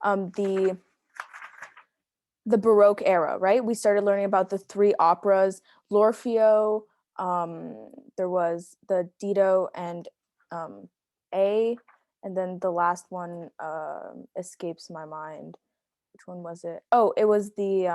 the Baroque era, right? We started learning about the three operas, L'Orfeo, there was the Dido and A, and then the last one escapes my mind. Which one was it? Oh, it was the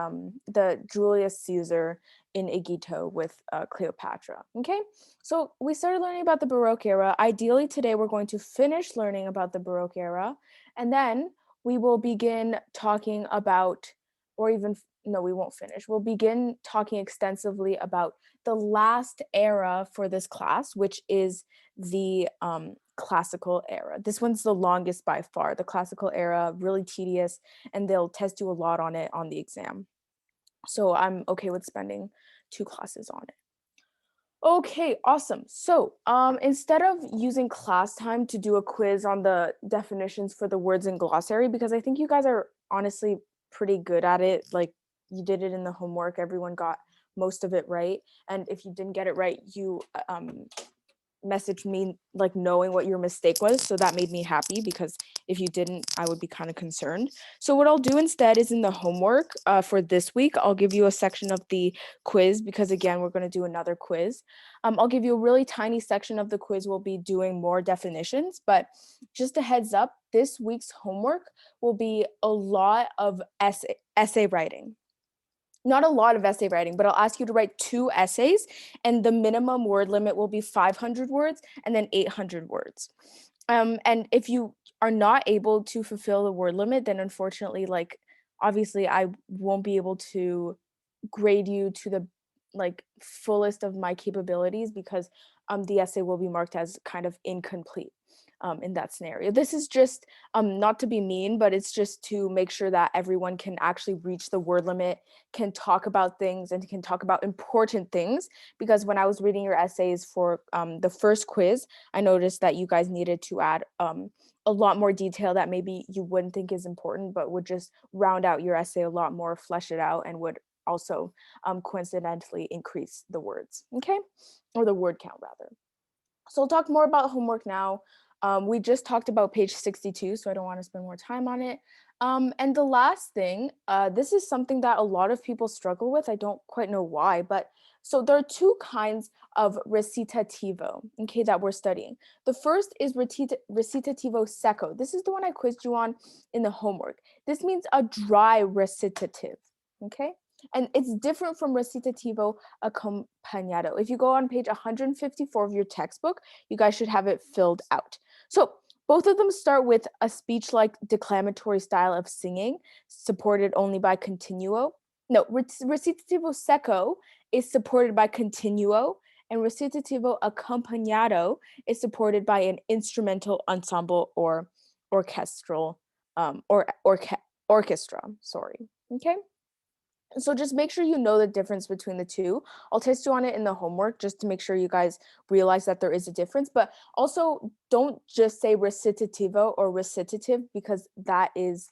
Julius Caesar in Egitto with Cleopatra. Okay, so we started learning about the Baroque era. Ideally, today we're going to finish learning about the Baroque era, and then we will begin talking about, or even no, we won't finish. We'll begin talking extensively about the last era for this class, which is the classical era. This one's the longest by far. The classical era, really tedious, and they'll test you a lot on it on the exam. So I'm okay with spending 2 classes on it. Okay, awesome. So instead of using class time to do a quiz on the definitions for the words in glossary, because I think you guys are honestly pretty good at it, like you did it in the homework, everyone got most of it right. And if you didn't get it right, you messaged me like knowing what your mistake was, so that made me happy, because if you didn't, I would be kind of concerned. So what I'll do instead is in the homework for this week, I'll give you a section of the quiz, because again, we're going to do another quiz. I'll give you a really tiny section of the quiz. We'll be doing more definitions, but just a heads up, this week's homework will be a lot of essay writing. Not a lot of essay writing, but I'll ask you to write 2 essays, and the minimum word limit will be 500 words and then 800 words. And if you are not able to fulfill the word limit, then unfortunately, like, obviously I won't be able to grade you to the like fullest of my capabilities, because the essay will be marked as kind of incomplete in that scenario. This is just not to be mean, but it's just to make sure that everyone can actually reach the word limit, can talk about things, and can talk about important things. Because when I was reading your essays for the first quiz, I noticed that you guys needed to add a lot more detail that maybe you wouldn't think is important, but would just round out your essay a lot more, flesh it out, and would also coincidentally increase the words, okay? Or the word count rather. So I'll talk more about homework now. We just talked about page 62, so I don't want to spend more time on it. And the last thing, this is something that a lot of people struggle with. I don't quite know why, but so there are 2 kinds of recitativo, okay, that we're studying. The first is recitativo secco. This is the one I quizzed you on in the homework. This means a dry recitative, okay? And it's different from recitativo accompagnado. If you go on page 154 of your textbook, you guys should have it filled out. So both of them start with a speech-like declamatory style of singing, supported only by continuo. No, recitativo secco is supported by continuo, and recitativo accompagnado is supported by an instrumental ensemble or orchestral orchestra. Sorry. Okay. So just make sure you know the difference between the 2. I'll test you on it in the homework just to make sure you guys realize that there is a difference. But also don't just say recitativo or recitative, because that is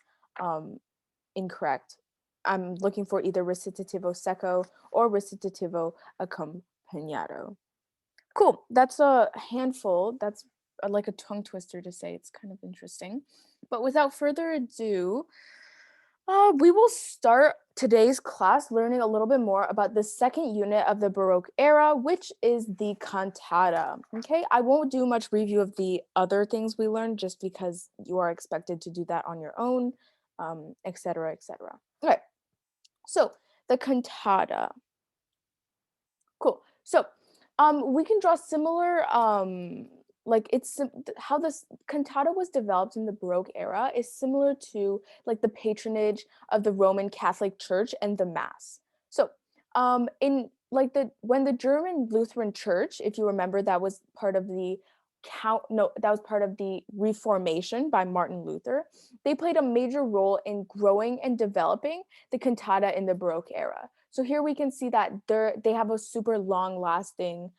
incorrect. I'm looking for either recitativo secco or recitativo accompagnado. Cool. That's a handful. That's like a tongue twister to say. It's kind of interesting. But without further ado, we will start today's class learning a little bit more about the second unit of the Baroque era, which is the cantata. Okay, I won't do much review of the other things we learned, just because you are expected to do that on your own, etc., etc. Okay, so the cantata. Cool. So we can draw similar like it's how this cantata was developed in the Baroque era is similar to like the patronage of the Roman Catholic Church and the Mass. So in like when the German Lutheran Church, if you remember, that was part of the that was part of the Reformation by Martin Luther. They played a major role in growing and developing the cantata in the Baroque era. So here we can see that they have a super long-lasting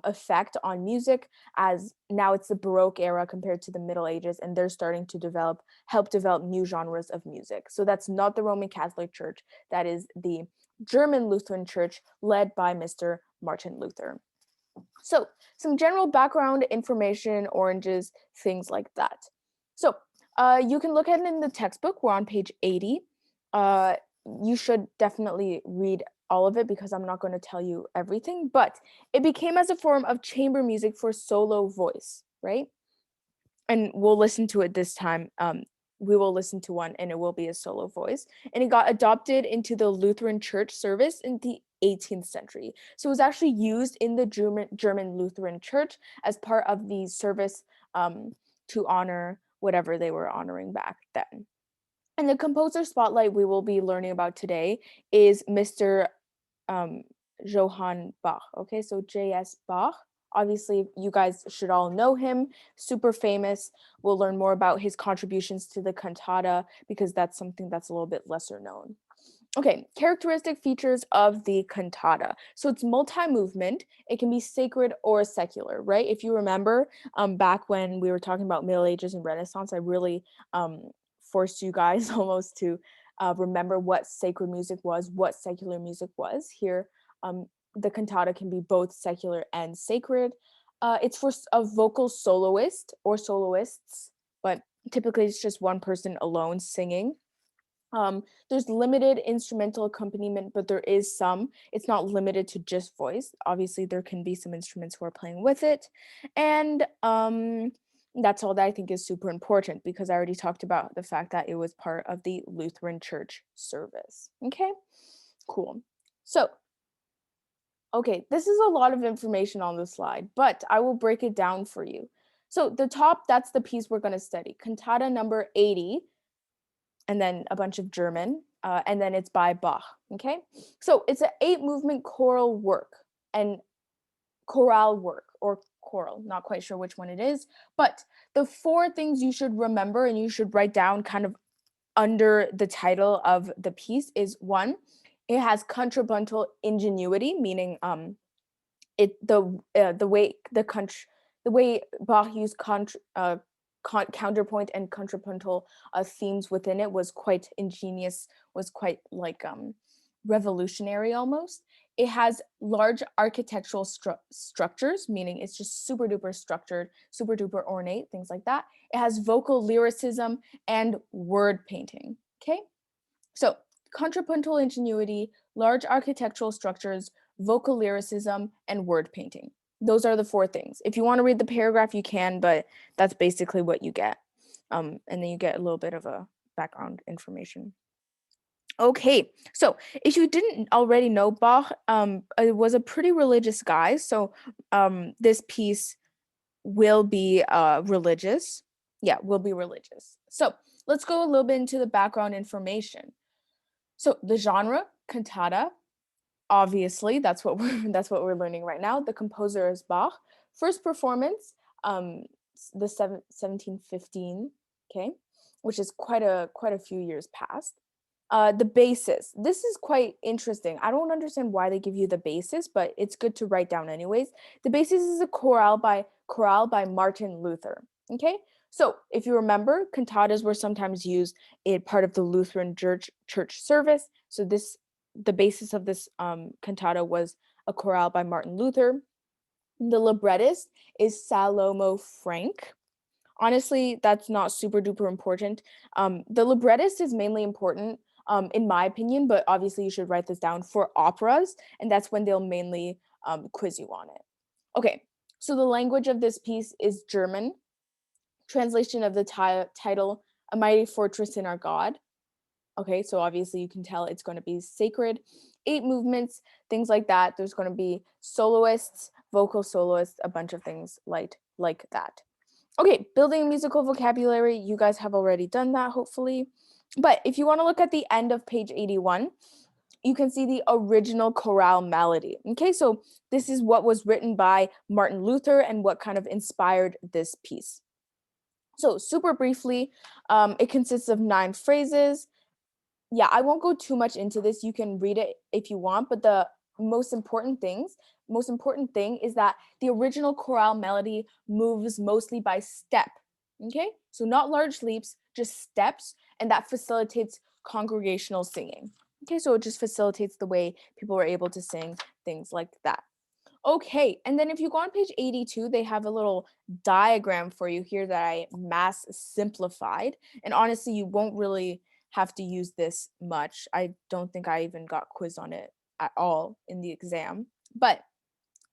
effect on music, as now it's the Baroque era compared to the Middle Ages, and they're starting to help develop new genres of music. So that's not the Roman Catholic Church, that is the German Lutheran Church led by Mr. Martin Luther. So some general background information, oranges, things like that. So You can look at it in the textbook. We're on page 80. Uh, you should definitely read all of it because I'm not going to tell you everything, but it became as a form of chamber music for solo voice, right? And we'll listen to it this time. We will listen to one and it will be a solo voice. And it got adopted into the Lutheran church service in the 18th century. So it was actually used in the German Lutheran church as part of the service to honor whatever they were honoring back then. And the composer spotlight we will be learning about today is Mr. Um, Johann Bach. Okay, so J.S. Bach. Obviously, you guys should all know him, super famous. We'll learn more about his contributions to the cantata because that's something that's a little bit lesser known. Okay, characteristic features of the cantata. So it's multi-movement. It can be sacred or secular, right? If you remember back when we were talking about Middle Ages and Renaissance, I really forced you guys almost to remember what sacred music was, what secular music was. Here, the cantata can be both secular and sacred. It's for a vocal soloist or soloists, but typically it's just one person alone singing. There's limited instrumental accompaniment, but there is some. It's not limited to just voice. Obviously, there can be some instruments who are playing with it. And that's all that I think is super important because I already talked about the fact that it was part of the Lutheran church service. Okay, cool. So, okay, this is a lot of information on the slide, but I will break it down for you. So the top, that's the piece we're going to study. Cantata number 80, and then a bunch of German, and then it's by Bach, okay? So it's an 8-movement choral work, and chorale work, or choral, not quite sure which one it is, but the 4 things you should remember and you should write down kind of under the title of the piece is 1, it has contrapuntal ingenuity, meaning the way Bach used counterpoint and contrapuntal themes within it was quite ingenious, was quite like revolutionary almost. It has large architectural structures, meaning it's just super duper structured, super duper ornate, things like that. It has vocal lyricism and word painting. Okay, so contrapuntal ingenuity, large architectural structures, vocal lyricism, and word painting. Those are the 4 things. If you want to read the paragraph, you can, but that's basically what you get. And then you get a little bit of a background information. Okay, so if you didn't already know, Bach was a pretty religious guy. So this piece will be religious. Yeah, will be religious. So let's go a little bit into the background information. So the genre, cantata, obviously that's what we're learning right now. The composer is Bach. First performance, the 1715, okay, which is quite a few years past. The basis. This is quite interesting. I don't understand why they give you the basis, but it's good to write down anyways. The basis is a chorale by Martin Luther. Okay, so if you remember, cantatas were sometimes used in part of the Lutheran church service. So the basis of this cantata was a chorale by Martin Luther. The librettist is Salomo Frank. Honestly, that's not super duper important. The librettist is mainly important, in my opinion, but obviously you should write this down for operas, and that's when they'll mainly quiz you on it. Okay, so the language of this piece is German. Translation of the title, A Mighty Fortress in Our God. Okay, so obviously you can tell it's going to be sacred. 8 movements, things like that. There's going to be soloists, vocal soloists, a bunch of things like that. Okay, building musical vocabulary, you guys have already done that, hopefully. But if you want to look at the end of page 81, you can see the original chorale melody. Okay, so this is what was written by Martin Luther and what kind of inspired this piece. So super briefly, it consists of 9 phrases. Yeah, I won't go too much into this. You can read it if you want, but the most important thing is that the original chorale melody moves mostly by step. Okay, so not large leaps, just steps, and that facilitates congregational singing. Okay, so it just facilitates the way people are able to sing, things like that. Okay, and then if you go on page 82, they have a little diagram for you here that I mass simplified. And honestly, you won't really have to use this much. I don't think I even got quiz on it at all in the exam. But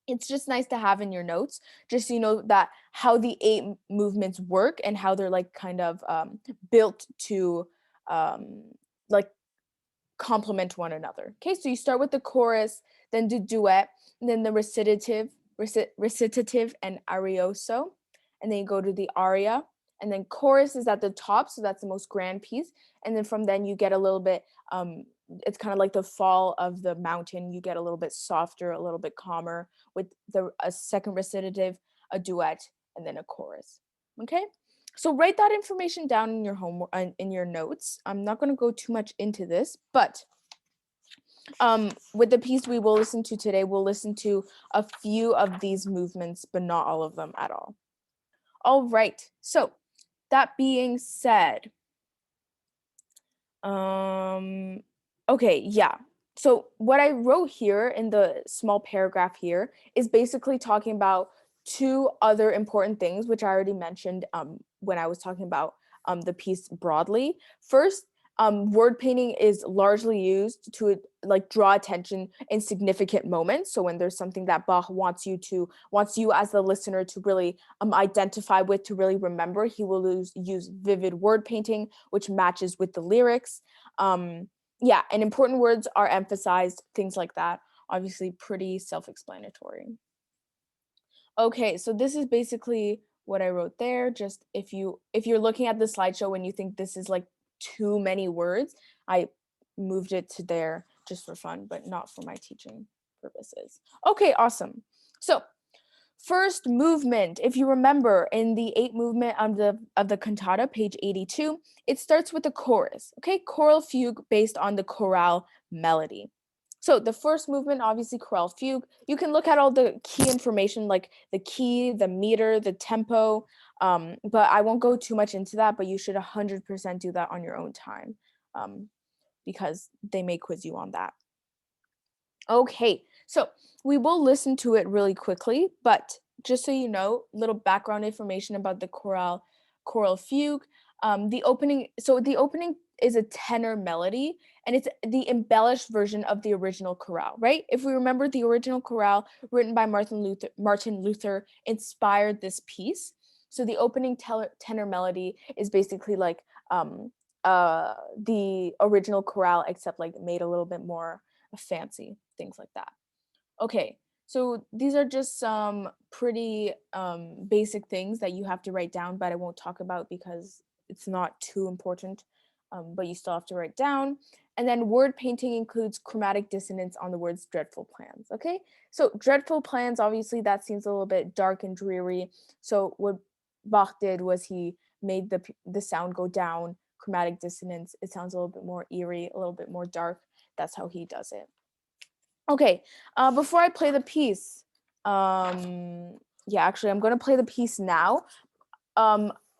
it's just nice to have in your notes, just so you know that how the movements work and how they're like kind of built to um, like complement one another. Okay, so you start with the chorus, then the duet, and then the recitative and arioso, and then you go to the aria, and then chorus is at the top, so that's the most grand piece, and then from then you get a little bit it's kind of like the fall of the mountain. You get a little bit softer, a little bit calmer with a second recitative, a duet, and then a chorus. Okay, so write that information down in your homework in your notes. I'm not going to go too much into this, but with the piece we will listen to today, we'll listen to a few of these movements, but not all of them at all. All right. So that being said, okay, yeah. So what I wrote here in the small paragraph here is basically talking about two other important things, which I already mentioned when I was talking about the piece broadly. First, word painting is largely used to like draw attention in significant moments. So when there's something that Bach wants you as the listener to really identify with, to really remember, he will use vivid word painting, which matches with the lyrics. Yeah, and important words are emphasized, things like that. Obviously, pretty self-explanatory. Okay, so this is basically what I wrote there. Just if you're looking at the slideshow and you think this is like too many words, I moved it to there just for fun, but not for my teaching purposes. Okay, awesome. So first movement, if you remember in the 8 movement of the cantata, page 82, it starts with a chorus, okay? Choral fugue based on the chorale melody. So the first movement, obviously chorale fugue. You can look at all the key information like the key, the meter, the tempo, but I won't go too much into that, but you should 100% do that on your own time because they may quiz you on that. Okay, so we will listen to it really quickly, but just so you know, little background information about the choral fugue. The opening is a tenor melody, and it's the embellished version of the original chorale, right? If we remember, the original chorale written by Martin Luther inspired this piece. So the opening tenor melody is basically like the original chorale, except like made a little bit more fancy, things like that. Okay, so these are just some pretty basic things that you have to write down, but I won't talk about because it's not too important, but you still have to write down. And then word painting includes chromatic dissonance on the words dreadful plans, okay? So dreadful plans, obviously that seems a little bit dark and dreary. So what Bach did was he made the sound go down, chromatic dissonance. It sounds a little bit more eerie, a little bit more dark. That's how he does it. Okay, before I play the piece, yeah, actually, I'm going to play the piece now.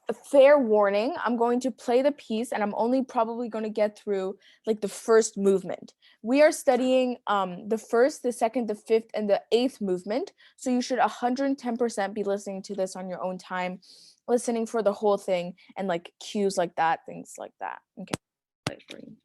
A fair warning, I'm going to play the piece and I'm only probably going to get through like the first movement. We are studying the first, the second, the fifth, and the eighth movement. So you should 110% be listening to this on your own time, listening for the whole thing and like cues like that, things like that. Okay, play for you.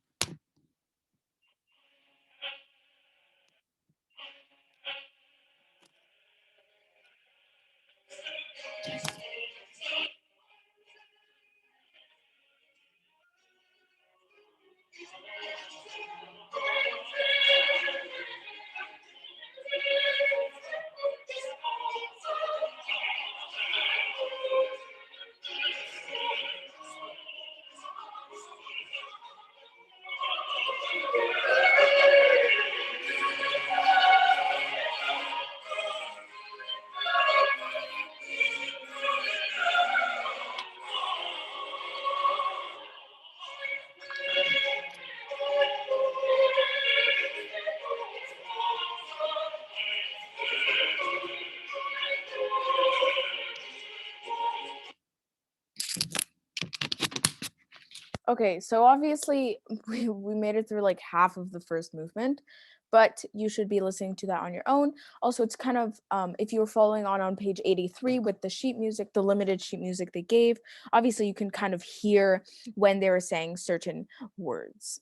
Okay, so obviously we made it through like half of the first movement, but you should be listening to that on your own. Also, it's kind of, if you were following on page 83 with the sheet music, the limited sheet music they gave, obviously you can kind of hear when they were saying certain words.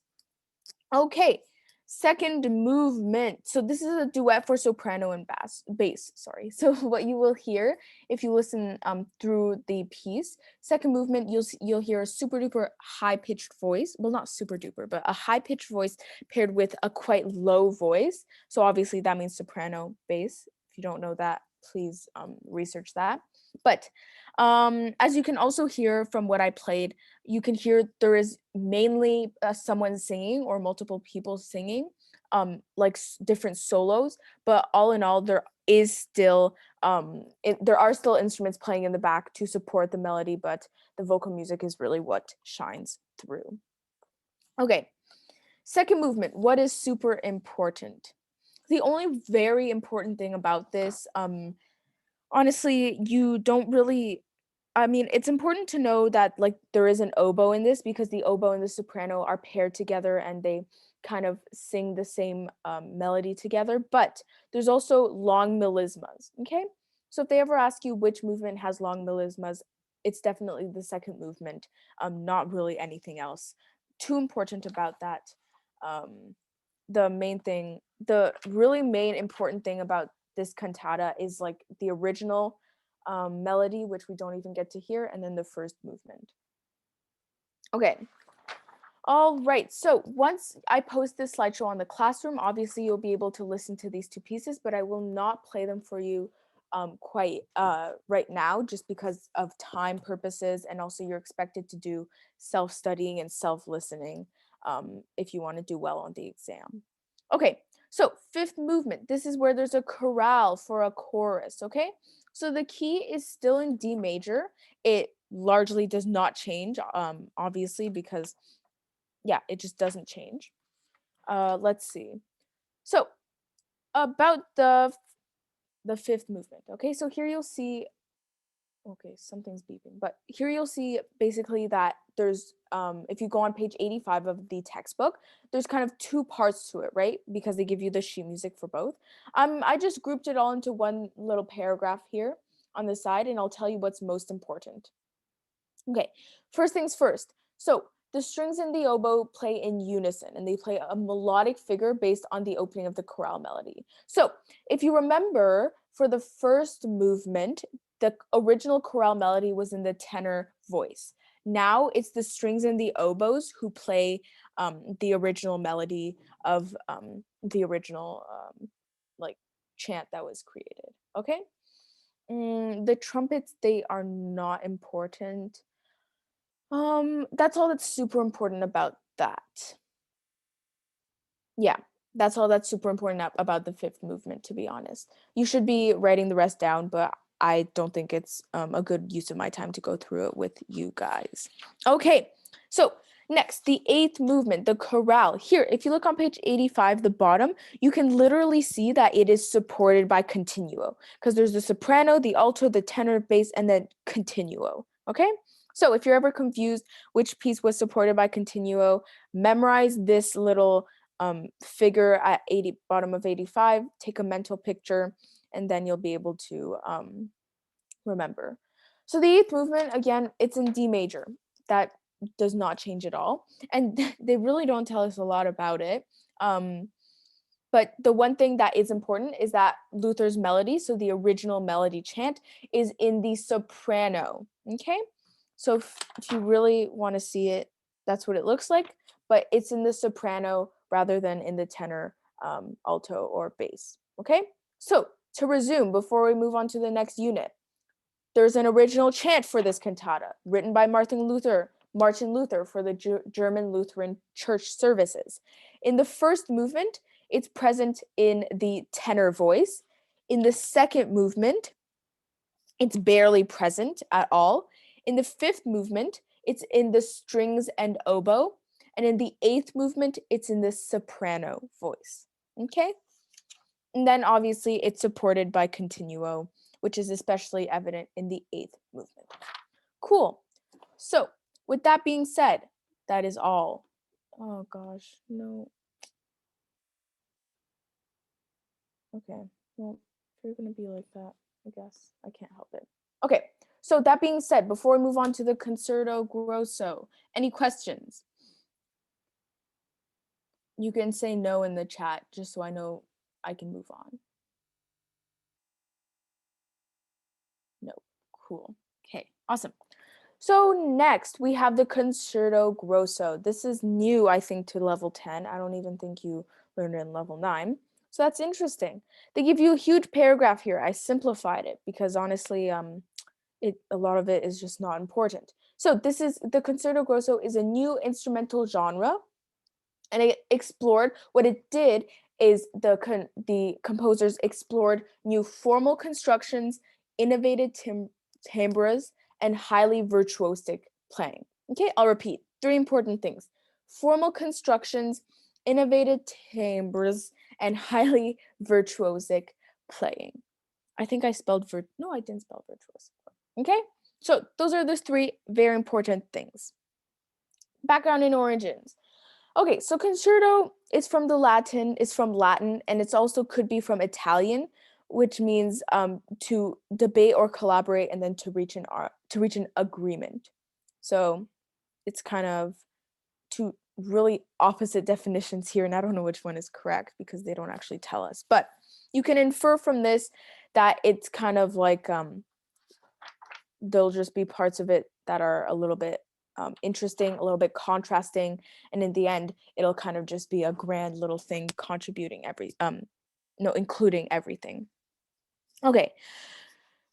Okay, second movement. So this is a duet for soprano and bass, sorry. So what you will hear if you listen through the piece, second movement, you'll hear a super duper high pitched voice. Well, not super duper, but a high pitched voice paired with a quite low voice. So obviously that means soprano, bass. If you don't know that, please research that. But as you can also hear from what I played, you can hear there is mainly someone singing or multiple people singing, like different solos. But all in all, there is still there are still instruments playing in the back to support the melody, but the vocal music is really what shines through. Okay, second movement. What is super important? The only very important thing about this, honestly, you don't really, I mean, it's important to know that like there is an oboe in this because the oboe and the soprano are paired together and they kind of sing the same melody together. But there's also long melismas. Okay, so if they ever ask you which movement has long melismas, it's definitely the second movement. Not really anything else. Too important about that. Um, the main thing, the really main important thing about this cantata is like the original melody, which we don't even get to hear, and then the first movement. Okay. All right. So once I post this slideshow on the classroom, obviously you'll be able to listen to these two pieces, but I will not play them for you quite right now, just because of time purposes, and also you're expected to do self-studying and self-listening if you want to do well on the exam. Okay. So fifth movement. This is where there's a chorale for a chorus. Okay. So the key is still in D major. It largely does not change, obviously, because yeah, it just doesn't change. Let's see. So about the fifth movement. Okay, so here you'll see. Okay, something's beeping, but here you'll see basically that there's if you go on page 85 of the textbook, there's kind of two parts to it, right? Because they give you the sheet music for both. I just grouped it all into one little paragraph here on the side, and I'll tell you what's most important. Okay, first things first. So the strings and the oboe play in unison and they play a melodic figure based on the opening of the chorale melody. So if you remember, for the first movement, the original chorale melody was in the tenor voice. Now it's the strings and the oboes who play the original melody of the original like chant that was created. Okay. The trumpets, they are not important. That's all that's super important about that. Yeah, that's all that's super important about the fifth movement, to be honest. You should be writing the rest down, but I don't think it's a good use of my time to go through it with you guys. Okay, so next, the eighth movement, the chorale. Here, if you look on page 85, the bottom, you can literally see that it is supported by continuo because there's the soprano, the alto, the tenor, bass, and then continuo. Okay, so if you're ever confused which piece was supported by continuo, memorize this little figure at bottom of 85, take a mental picture, and then you'll be able to remember. So the eighth movement, again, it's in D major. That does not change at all. And they really don't tell us a lot about it. But the one thing that is important is that Luther's melody, so the original melody chant, is in the soprano. Okay? So if you really want to see it, that's what it looks like. But it's in the soprano rather than in the tenor, alto, or bass. Okay? So to resume, before we move on to the next unit, there's an original chant for this cantata written by Martin Luther for the German Lutheran Church services. In the first movement, it's present in the tenor voice. In the second movement, it's barely present at all. In the fifth movement, it's in the strings and oboe. And in the eighth movement, it's in the soprano voice. Okay? And then obviously it's supported by continuo, which is especially evident in the eighth movement. Cool. So with that being said, that is all. Oh gosh, no. Okay, well, if you're gonna be like that, I guess I can't help it. Okay, so that being said, before we move on to the concerto grosso, any questions? You can say no in the chat just so I know I can move on. No, cool. Okay, awesome. So next we have the concerto grosso. This is new, I think, to level 10. I don't even think you learned it in level 9. So that's interesting. They give you a huge paragraph here. I simplified it because honestly, a lot of it is just not important. So this is the concerto grosso is a new instrumental genre, and it explored what it did is the composers explored new formal constructions, innovative timbres, and highly virtuosic playing. Okay, I'll repeat three important things: formal constructions, innovative timbres, and highly virtuosic playing. I think I spelled no, I didn't spell virtuous. Okay, so those are the three very important things. Background and origins. Okay, so concerto is from Latin, and it's also could be from Italian, which means to debate or collaborate, and then to reach an agreement. So it's kind of two really opposite definitions here, and I don't know which one is correct because they don't actually tell us. But you can infer from this that it's kind of like there'll just be parts of it that are a little bit interesting, a little bit contrasting, and in the end, it'll kind of just be a grand little thing contributing including everything. Okay.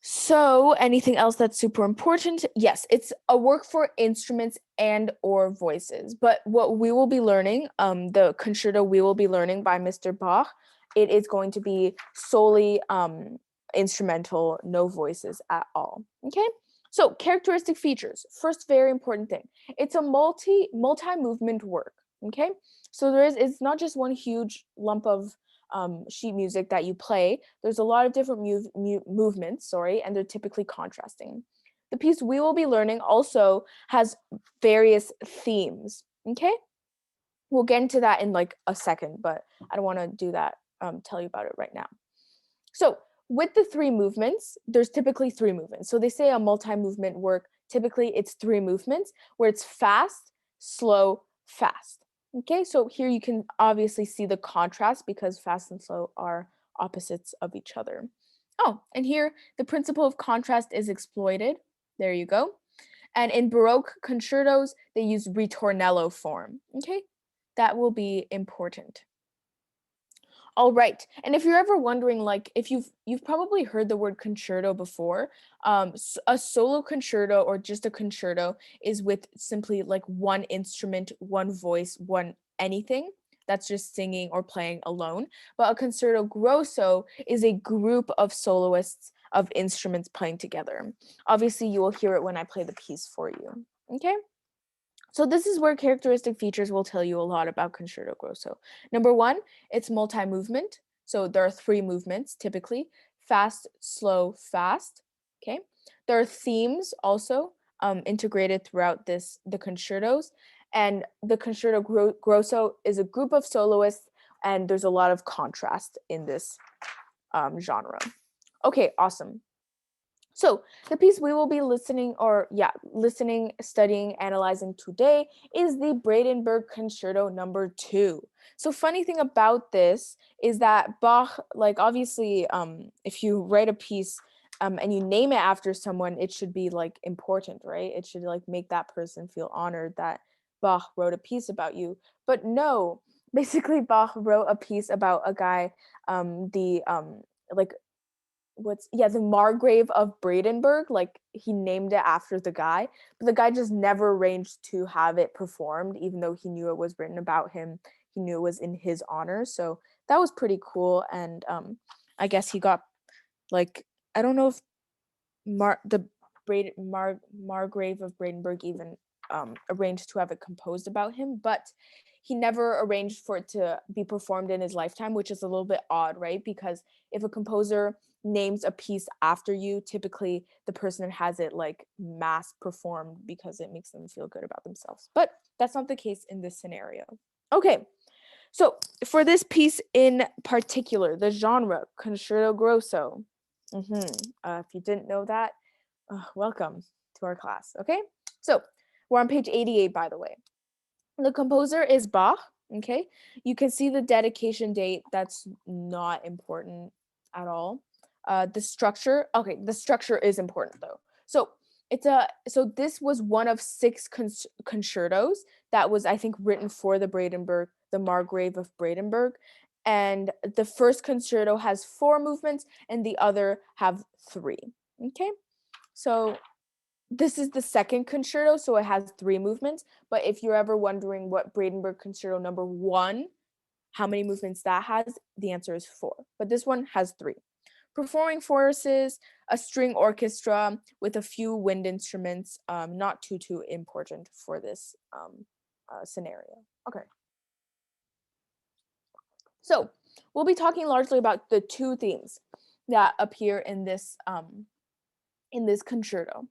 So, anything else that's super important? Yes, it's a work for instruments and or voices. But what we will be learning, the concerto we will be learning by Mr. Bach, it is going to be solely instrumental, no voices at all. Okay? So, characteristic features. First very important thing. It's a multi-movement work, okay? So it's not just one huge lump of sheet music that you play. There's a lot of different movements, and they're typically contrasting. The piece we will be learning also has various themes, okay? We'll get into that in like a second, but I don't want to do that, tell you about it right now. So with the three movements, there's typically three movements. So they say a multi-movement work, typically it's three movements where it's fast, slow, fast. Okay, so here you can obviously see the contrast because fast and slow are opposites of each other. Oh, and here the principle of contrast is exploited. There you go. And in Baroque concertos, they use ritornello form. Okay, that will be important. All right. And if you're ever wondering, like, if you've probably heard the word concerto before, a solo concerto or just a concerto is with simply like one instrument, one voice, one anything that's just singing or playing alone. But a concerto grosso is a group of soloists of instruments playing together. Obviously, you will hear it when I play the piece for you. Okay? So this is where characteristic features will tell you a lot about concerto grosso. Number one, it's multi-movement. So there are three movements typically: fast, slow, fast. Okay. There are themes also integrated throughout the concertos, and the concerto grosso is a group of soloists, and there's a lot of contrast in this genre. Okay, awesome. So the piece we will be listening, studying, analyzing today is the Brandenburg Concerto number 2. So funny thing about this is that Bach, like obviously, if you write a piece and you name it after someone, it should be like important, right? It should like make that person feel honored that Bach wrote a piece about you. But no, basically Bach wrote a piece about a guy, like the Margrave of Brandenburg, like he named it after the guy, but the guy just never arranged to have it performed, even though he knew it was written about him. He knew it was in his honor, so that was pretty cool. And I guess he got, like, I don't know if Margrave of Brandenburg even arranged to have it composed about him, but he never arranged for it to be performed in his lifetime, which is a little bit odd, right? Because if a composer names a piece after you, typically the person has it like mass performed because it makes them feel good about themselves. But that's not the case in this scenario. Okay, So for this piece in particular, the genre, Concerto Grosso. If you didn't know that, welcome to our class, okay? So we're on page 88, by the way. The composer is Bach, okay? You can see the dedication date. That's not important at all. The structure, okay, the structure is important though. So this was one of 6 concertos that was, I think, written for the Margrave of Brandenburg. And the first concerto has 4 movements and the other have 3. Okay, so this is the second concerto, so it has 3 movements. But if you're ever wondering what Brandenburg Concerto number 1, how many movements that has, the answer is 4. But this one has 3. Performing forces, a string orchestra with a few wind instruments, not too important for this scenario. Okay. So we'll be talking largely about the 2 themes that appear in this concerto.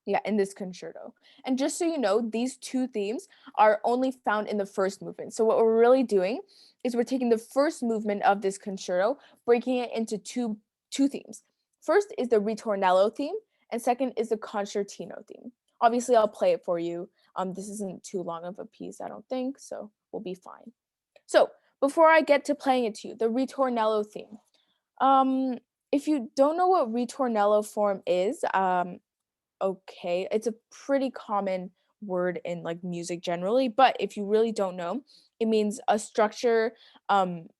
Yeah, in this concerto. And just so you know, these 2 themes are only found in the first movement. So what we're really doing is we're taking the first movement of this concerto, breaking it into two themes. First is the ritornello theme, and second is the concertino theme. Obviously, I'll play it for you. This isn't too long of a piece, I don't think, so we'll be fine. So before I get to playing it to you, the ritornello theme. If you don't know what ritornello form is, okay, it's a pretty common word in like music generally, but if you really don't know, it means a structure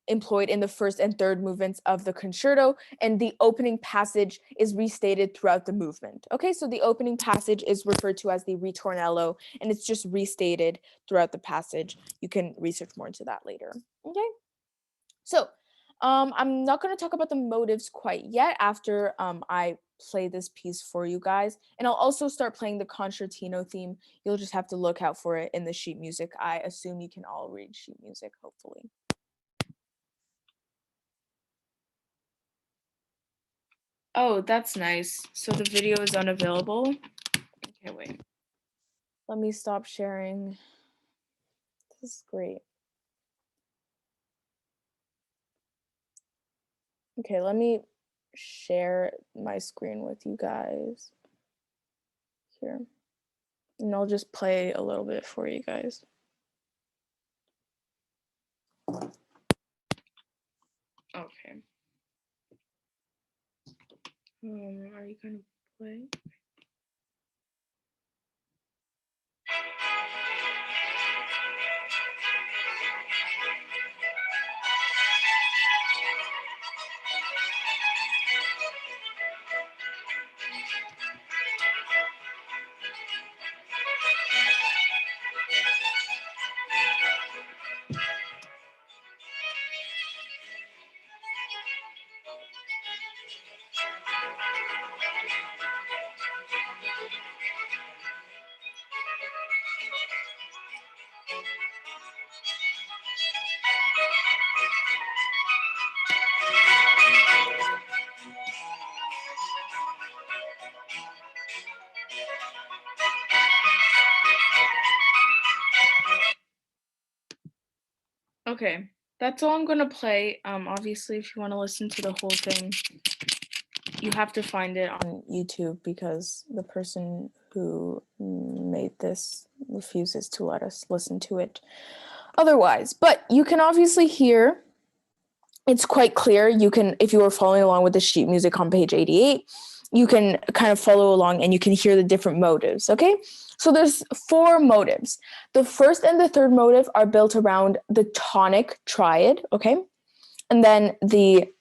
employed in the first and third movements of the concerto, and the opening passage is restated throughout the movement. Okay, so the opening passage is referred to as the ritornello, and it's just restated throughout the passage. You can research more into that later. Okay, so I'm not going to talk about the motives quite yet after I play this piece for you guys. And I'll also start playing the concertino theme. You'll just have to look out for it in the sheet music. I assume you can all read sheet music, hopefully. Oh, that's nice. So the video is unavailable. Okay, wait. Let me stop sharing. This is great. Okay, let me share my screen with you guys here. And I'll just play a little bit for you guys. Okay. Are you gonna play? Okay, that's all I'm gonna play. Obviously, if you want to listen to the whole thing, you have to find it on YouTube because the person who made this refuses to let us listen to it otherwise. But you can obviously hear, it's quite clear. You can, if you were following along with the sheet music on page 88, you can kind of follow along and you can hear the different motives, okay? So there's 4 motives. The first and the third motive are built around the tonic triad, okay? And then the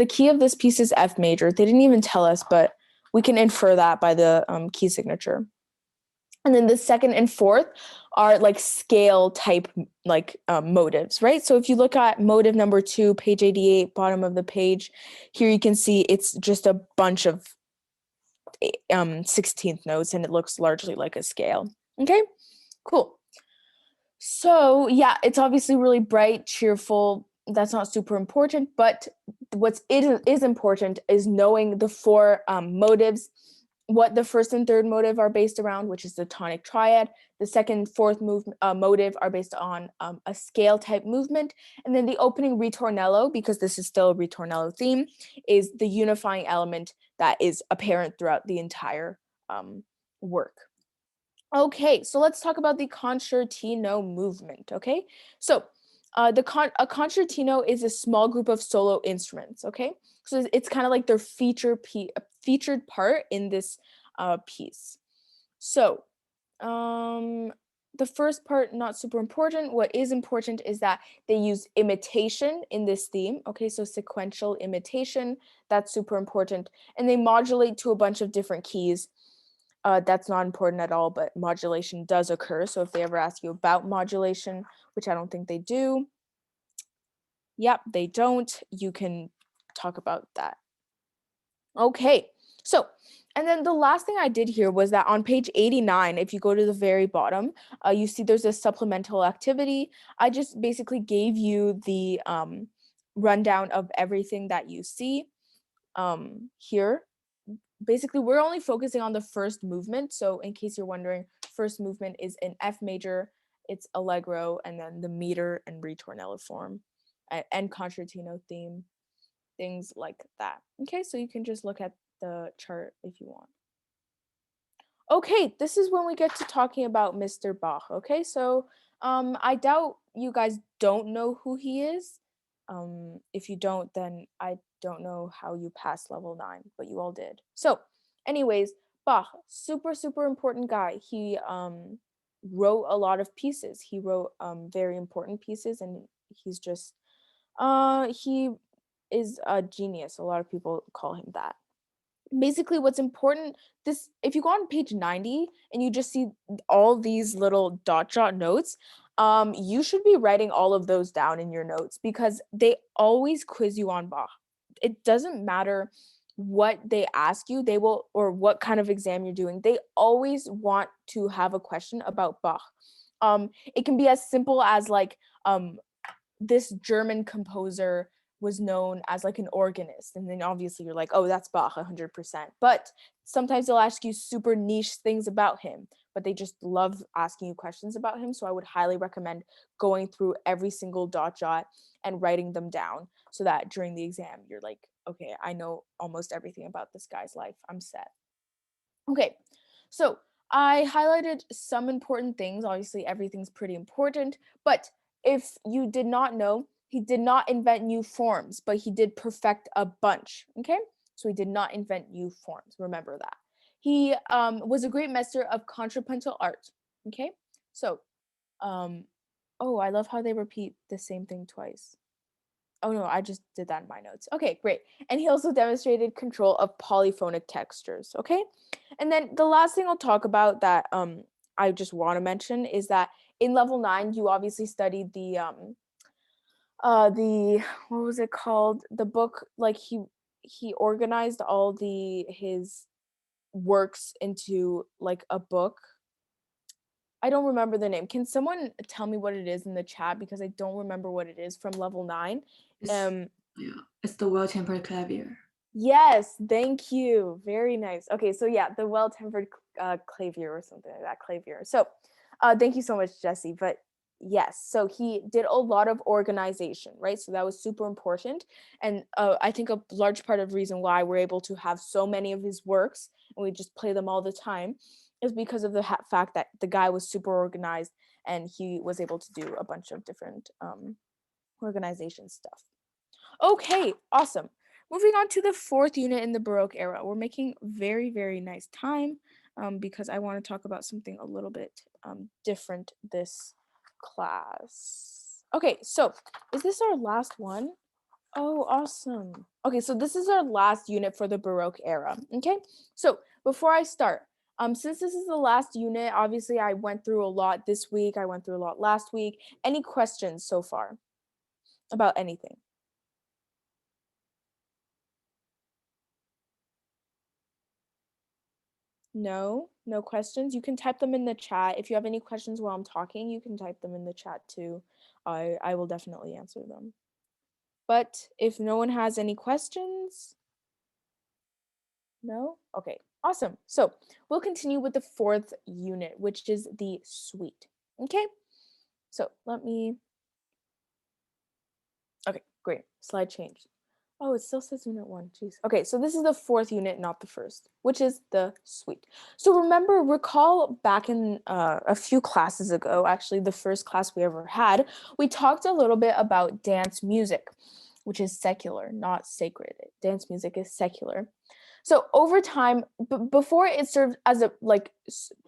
key of this piece is F major. They didn't even tell us, but we can infer that by the key signature. And then the second and fourth are like scale type like motives, right? So if you look at motive number 2, page 88, bottom of the page, here you can see it's just a bunch of 16th notes, and it looks largely like a scale. Okay, cool. So yeah, it's obviously really bright, cheerful. That's not super important, but what is important is knowing the 4 motives what the first and third motive are based around, which is the tonic triad. The second, fourth motive are based on a scale type movement. And then the opening ritornello, because this is still a ritornello theme, is the unifying element that is apparent throughout the entire work. Okay, so let's talk about the concertino movement. Okay, so a concertino is a small group of solo instruments. Okay, so it's kind of like their featured part in this piece. So the first part, not super important. What is important is that they use imitation in this theme. Okay, so sequential imitation, that's super important, and they modulate to a bunch of different keys. That's not important at all, but modulation does occur. So if they ever ask you about modulation, which I don't think they do, yep, they don't, you can talk about that. Okay, so, and then the last thing I did here was that on page 89, if you go to the very bottom, you see there's a supplemental activity. I just basically gave you the rundown of everything that you see here. Basically, we're only focusing on the first movement. So in case you're wondering, first movement is in F major, it's allegro, and then the meter and ritornello form and concertino theme, things like that. Okay, so you can just look at the chart if you want. Okay, this is when we get to talking about Mr. Bach. Okay, so I doubt you guys don't know who he is. If you don't, then I don't know how you passed level 9, but you all did. So, anyways, Bach, super important guy. He wrote a lot of pieces. He wrote very important pieces, and he's just he is a genius. A lot of people call him that. Basically what's important, this, if you go on page 90 and you just see all these little dot notes, you should be writing all of those down in your notes because they always quiz you on Bach. It doesn't matter what they ask you, they will, or what kind of exam you're doing, they always want to have a question about Bach. It can be as simple as like this German composer was known as like an organist, and then obviously you're like, oh, that's Bach 100%. But sometimes they'll ask you super niche things about him, but they just love asking you questions about him. So I would highly recommend going through every single dot jot and writing them down so that during the exam you're like, okay, I know almost everything about this guy's life, I'm set. Okay, so I highlighted some important things. Obviously, everything's pretty important, but if you did not know, he did not invent new forms, but he did perfect a bunch. Okay, so he did not invent new forms. Remember that. He was a great master of contrapuntal art. Okay, so oh, I love how they repeat the same thing twice. Oh no, I just did that in my notes. Okay, great. And he also demonstrated control of polyphonic textures. Okay, and then the last thing I'll talk about that I just want to mention is that in level 9 you obviously studied the what was it called, the book, like he organized all the his works into like a book. I don't remember the name. Can someone tell me what it is in the chat, because I don't remember what it is from level 9. Yeah, it's the well-tempered clavier. Yes, thank you. Very nice. Okay, so yeah, the well-tempered clavier or something like that, clavier. So thank you so much, Jesse. But yes, so he did a lot of organization, right? So that was super important. And I think a large part of the reason why we're able to have so many of his works and we just play them all the time is because of the fact that the guy was super organized and he was able to do a bunch of different organization stuff. Okay, awesome. Moving on to the fourth unit in the Baroque era. We're making very nice time because I want to talk about something a little bit different this class. Okay, so is this our last one? Oh, awesome. Okay, so this is our last unit for the Baroque era. Okay, so before I start, since this is the last unit, obviously I went through a lot this week. I went through a lot last week. Any questions so far about anything? No, no questions. You can type them in the chat. If you have any questions while I'm talking, you can type them in the chat too. I will definitely answer them. But if no one has any questions, no? Okay, Awesome. So we'll continue with the fourth unit, which is the suite. Okay. So okay, great. Slide changed. Oh, it still says unit one. Jeez. Okay, so this is the fourth unit, not the first, which is the suite. So recall back in a few classes ago, actually the first class we ever had, we talked a little bit about dance music, which is secular, not sacred. Dance music is secular. So over time, before it served as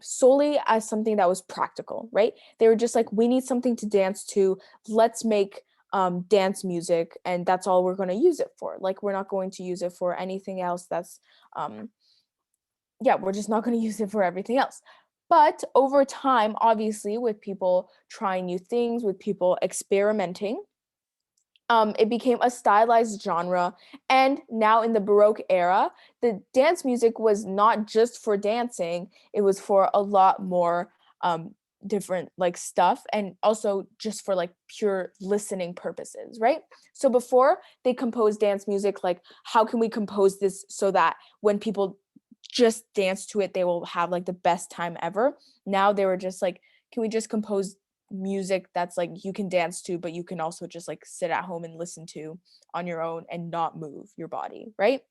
solely as something that was practical, right? They were just like, we need something to dance to. Let's make dance music, and that's all we're going to use it for. Like, we're not going to use it for anything else. We're just not going to use it for everything else. But over time, obviously, with people trying new things, with people experimenting, it became a stylized genre. And now in the Baroque era, the dance music was not just for dancing, it was for a lot more different like stuff, and also just for like pure listening purposes, right? So before, they composed dance music like, how can we compose this so that when people just dance to it, they will have like the best time ever. Now they were just like, can we just compose music that's like you can dance to, but you can also just like sit at home and listen to on your own and not move your body, right?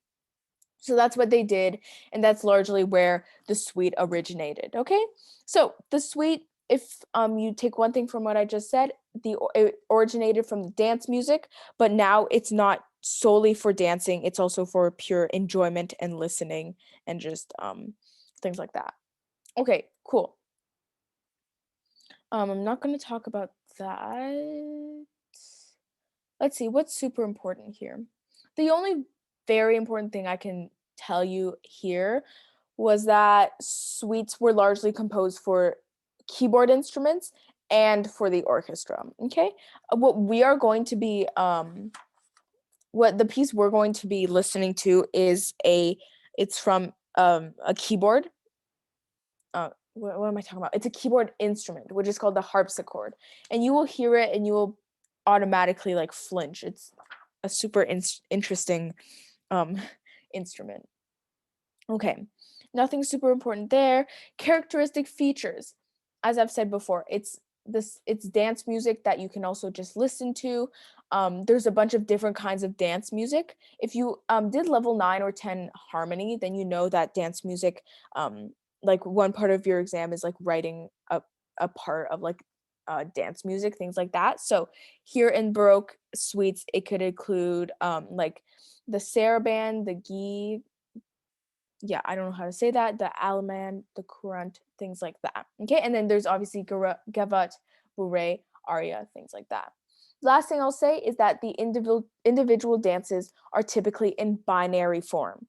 So that's what they did, and that's largely where the suite originated. Okay, so the suite, if you take one thing from what I just said, it originated from the dance music, but now it's not solely for dancing, it's also for pure enjoyment and listening and just things like that. Okay, cool. I'm not going to talk about that. Let's see, what's super important here? The only very important thing I can tell you here was that suites were largely composed for keyboard instruments and for the orchestra. Okay, what we are going to be what the piece we're going to be listening to is it's from a keyboard. What am I talking about? It's a keyboard instrument, which is called the harpsichord, and you will hear it and you will automatically like flinch. It's a super interesting um instrument. Okay, nothing super important there. Characteristic features. As I've said before, it's dance music that you can also just listen to. There's a bunch of different kinds of dance music. If you did level 9 or 10 harmony, then you know that dance music, like one part of your exam is like writing a part of like dance music, things like that. So here in Baroque suites, it could include like the saraband, the guy, yeah, I don't know how to say that, the allemande, the courant, things like that. Okay, and then there's obviously gavotte, bourrée, aria, things like that. Last thing I'll say is that the individual dances are typically in binary form.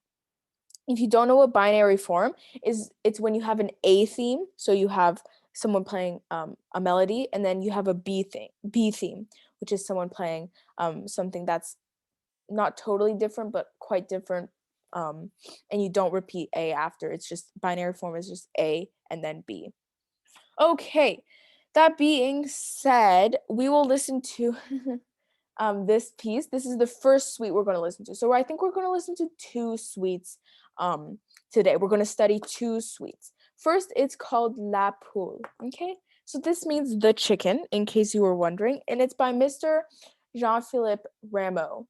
If you don't know what binary form is, it's when you have an A theme, so you have someone playing a melody, and then you have a B theme, which is someone playing something that's not totally different, but quite different. And you don't repeat A after. It's just binary form is just A and then B. Okay, that being said, we will listen to this piece. This is the first suite we're going to listen to. So I think we're going to listen to two suites today. We're going to study two suites. First, it's called La Poule. Okay, so this means the chicken, in case you were wondering, and it's by Mr. Jean-Philippe Rameau.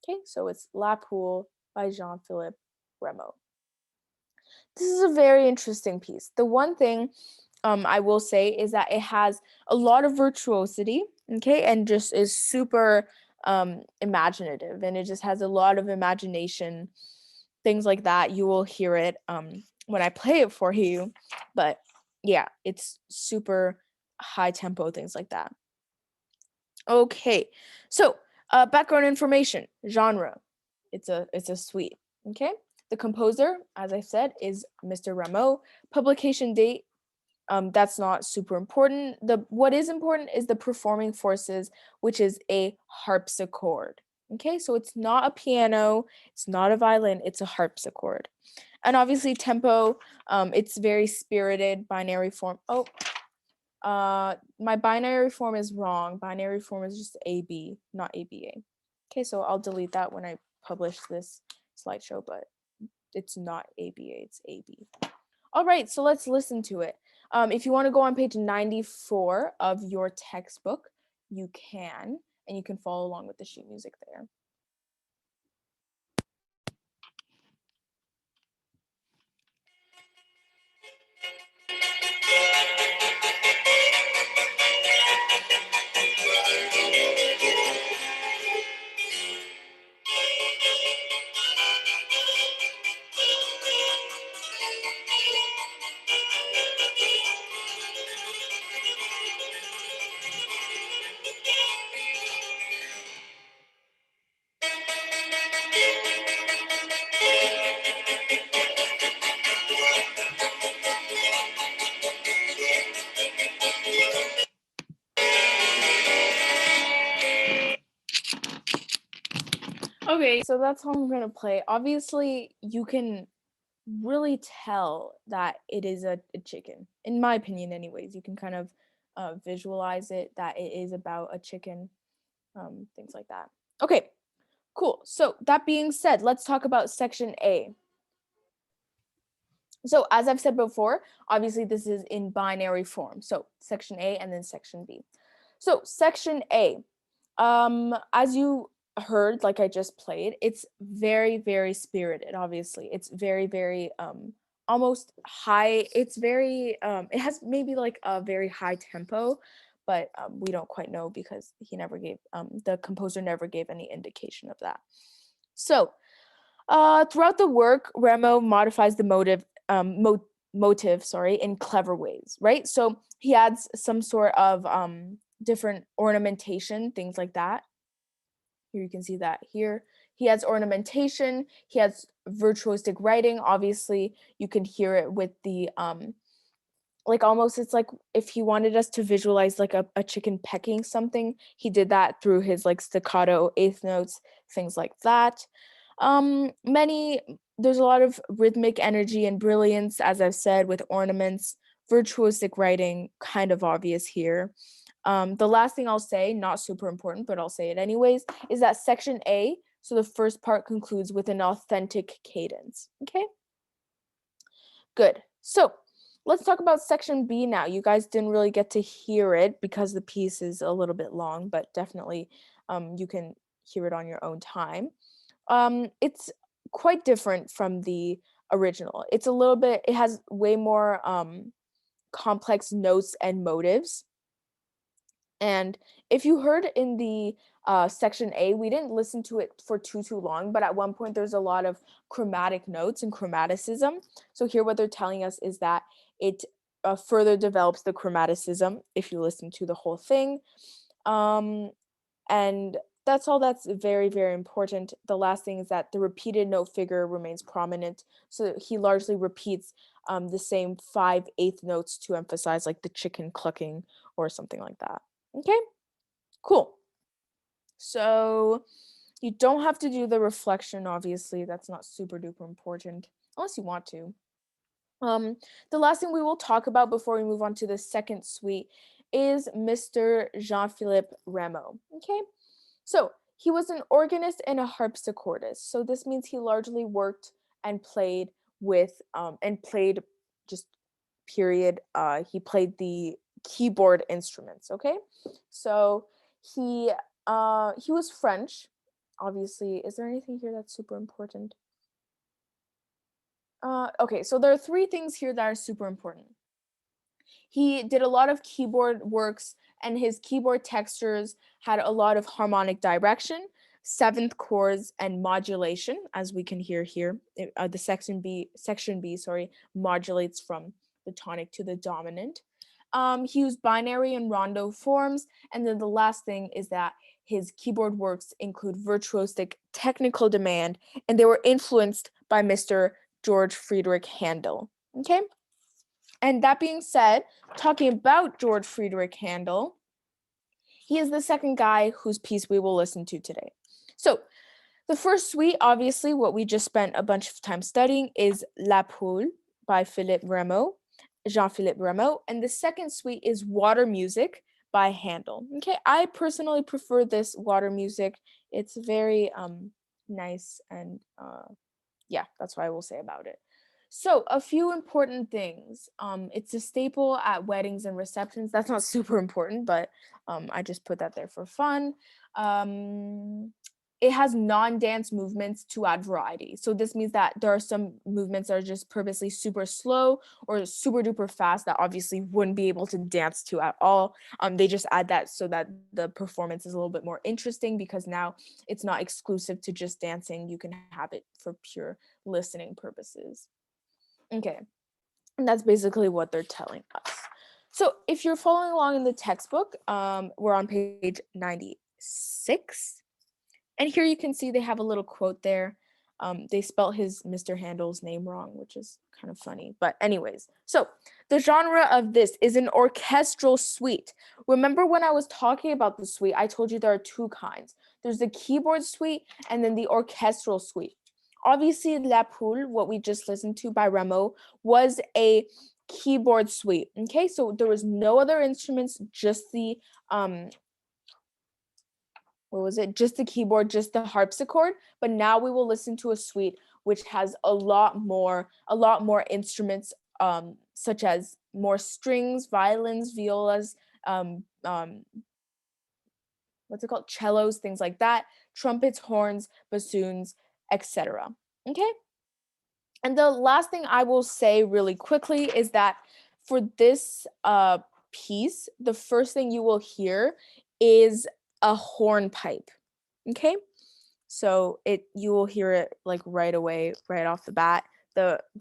Okay, so it's La Poule by Jean-Philippe Rameau. This is a very interesting piece. The one thing I will say is that it has a lot of virtuosity, okay, and just is super imaginative, and it just has a lot of imagination, things like that. You will hear it when I play it for you, but yeah, it's super high tempo, things like that. Okay, so background information, genre. It's a suite. Okay, the composer, as I said, is Mr. Rameau. Publication date. That's not super important. What is important is the performing forces, which is a harpsichord. Okay, so it's not a piano, it's not a violin, it's a harpsichord. And obviously tempo, it's very spirited, binary form. Oh, my binary form is wrong. Binary form is just AB, not ABA. Okay, so I'll delete that when I publish this slideshow, but it's not ABA, it's AB. All right, so let's listen to it. If you want to go on page 94 of your textbook, you can, and you can follow along with the sheet music there. Okay, so that's how I'm gonna play. Obviously, you can really tell that it is a chicken. In my opinion, anyways. You can kind of visualize it, that it is about a chicken, things like that. Okay, cool. So that being said, let's talk about section A. So as I've said before, obviously this is in binary form. So section A and then section B. So section A, as you heard, like I just played, it's very, very spirited. Obviously, it's very, very almost high. It's very it has maybe like a very high tempo, but we don't quite know because he never gave the composer never gave any indication of that. So throughout the work, Remo modifies the motive, sorry, in clever ways, right? So he adds some sort of different ornamentation, things like that. Here you can see that here. He has ornamentation, he has virtuosic writing. Obviously, you can hear it with the like almost it's like if he wanted us to visualize like a chicken pecking something, he did that through his like staccato eighth notes, things like that. Many There's a lot of rhythmic energy and brilliance, as I've said, with ornaments, virtuosic writing, kind of obvious here. The last thing I'll say, not super important, but I'll say it anyways, is that section A, so the first part concludes with an authentic cadence. Okay? Good. So let's talk about section B now. You guys didn't really get to hear it because the piece is a little bit long, but definitely you can hear it on your own time. It's quite different from the original. It's a little bit, it has way more complex notes and motives. And if you heard in the section A, we didn't listen to it for too long, but at one point there's a lot of chromatic notes and chromaticism. So here what they're telling us is that it further develops the chromaticism if you listen to the whole thing. And that's all that's very, very important. The last thing is that the repeated note figure remains prominent. So he largely repeats the same 5/8 notes to emphasize like the chicken clucking or something like that. Okay, cool. So you don't have to do the reflection, obviously. That's not super duper important, unless you want to. The last thing we will talk about before we move on to the second suite is Mr. Jean-Philippe Rameau. Okay, so he was an organist and a harpsichordist. So this means he largely worked and played with and played just period. He played the keyboard instruments. Okay, so he was French. Obviously, is there anything here that's super important? Okay, so there are three things here that are super important. He did a lot of keyboard works, and his keyboard textures had a lot of harmonic direction, seventh chords, and modulation, as we can hear here. The section B, sorry, modulates from the tonic to the dominant. He used binary and rondo forms, and then the last thing is that his keyboard works include virtuosic technical demand, and they were influenced by Mr. George Friedrich Handel. Okay? And that being said, talking about George Friedrich Handel, he is the second guy whose piece we will listen to today. So, the first suite, obviously, what we just spent a bunch of time studying, is La Poule by Jean-Philippe Rameau, and the second suite is Water Music by Handel. Okay, I personally prefer this water music. It's very nice and Yeah, that's what I will say about it. So, a few important things. It's a staple at weddings and receptions. That's not super important, but I just put that there for fun. Um, it has non-dance movements to add variety. So this means that there are some movements that are just purposely super slow or super duper fast that obviously wouldn't be able to dance to at all. They just add that so that the performance is a little bit more interesting because now it's not exclusive to just dancing. You can have it for pure listening purposes. Okay. And that's basically what they're telling us. So if you're following along in the textbook, we're on page 96. And here you can see they have a little quote there. They spelt his Mr. Handel's name wrong, which is kind of funny. But anyways, so the genre of this is an orchestral suite. Remember when I was talking about the suite, I told you there are two kinds. There's the keyboard suite and then the orchestral suite. Obviously, La Poule, what we just listened to by Rameau, was a keyboard suite. Okay, so there was no other instruments, just the what was it? Just the keyboard, just the harpsichord. But now we will listen to a suite which has a lot more instruments, such as more strings, violins, violas, um, um, what's it called? Cellos, things like that, trumpets, horns, bassoons, etc. Okay. And the last thing I will say really quickly is that for this piece, the first thing you will hear is a hornpipe. Okay? So you will hear it like right away, right off the bat. The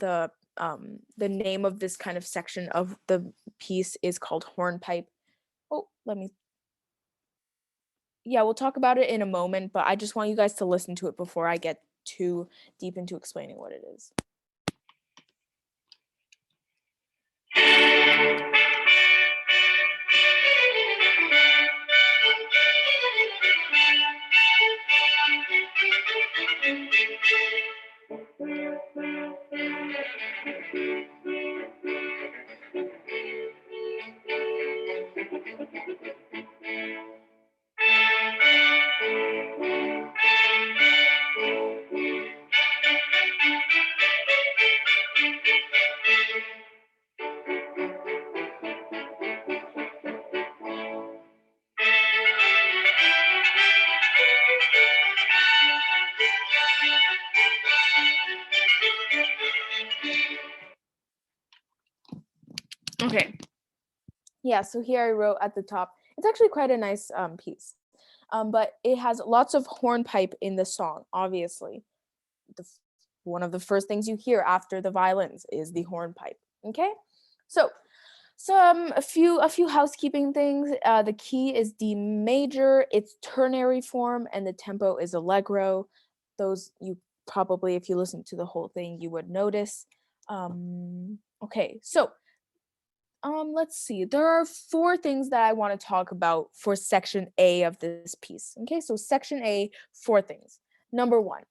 name of this kind of section of the piece is called hornpipe. Oh, yeah, we'll talk about it in a moment, but I just want you guys to listen to it before I get too deep into explaining what it is. Okay. Yeah, so here I wrote at the top. It's actually quite a nice piece. But it has lots of hornpipe in the song, obviously. One of the first things you hear after the violins is the hornpipe. Okay? So a few housekeeping things. The key is D major, it's ternary form, and the tempo is allegro. Those you probably, if you listen to the whole thing, you would notice. Okay, so let's see. There are four things that I want to talk about for section A of this piece. Okay, so section A, four things. Number one,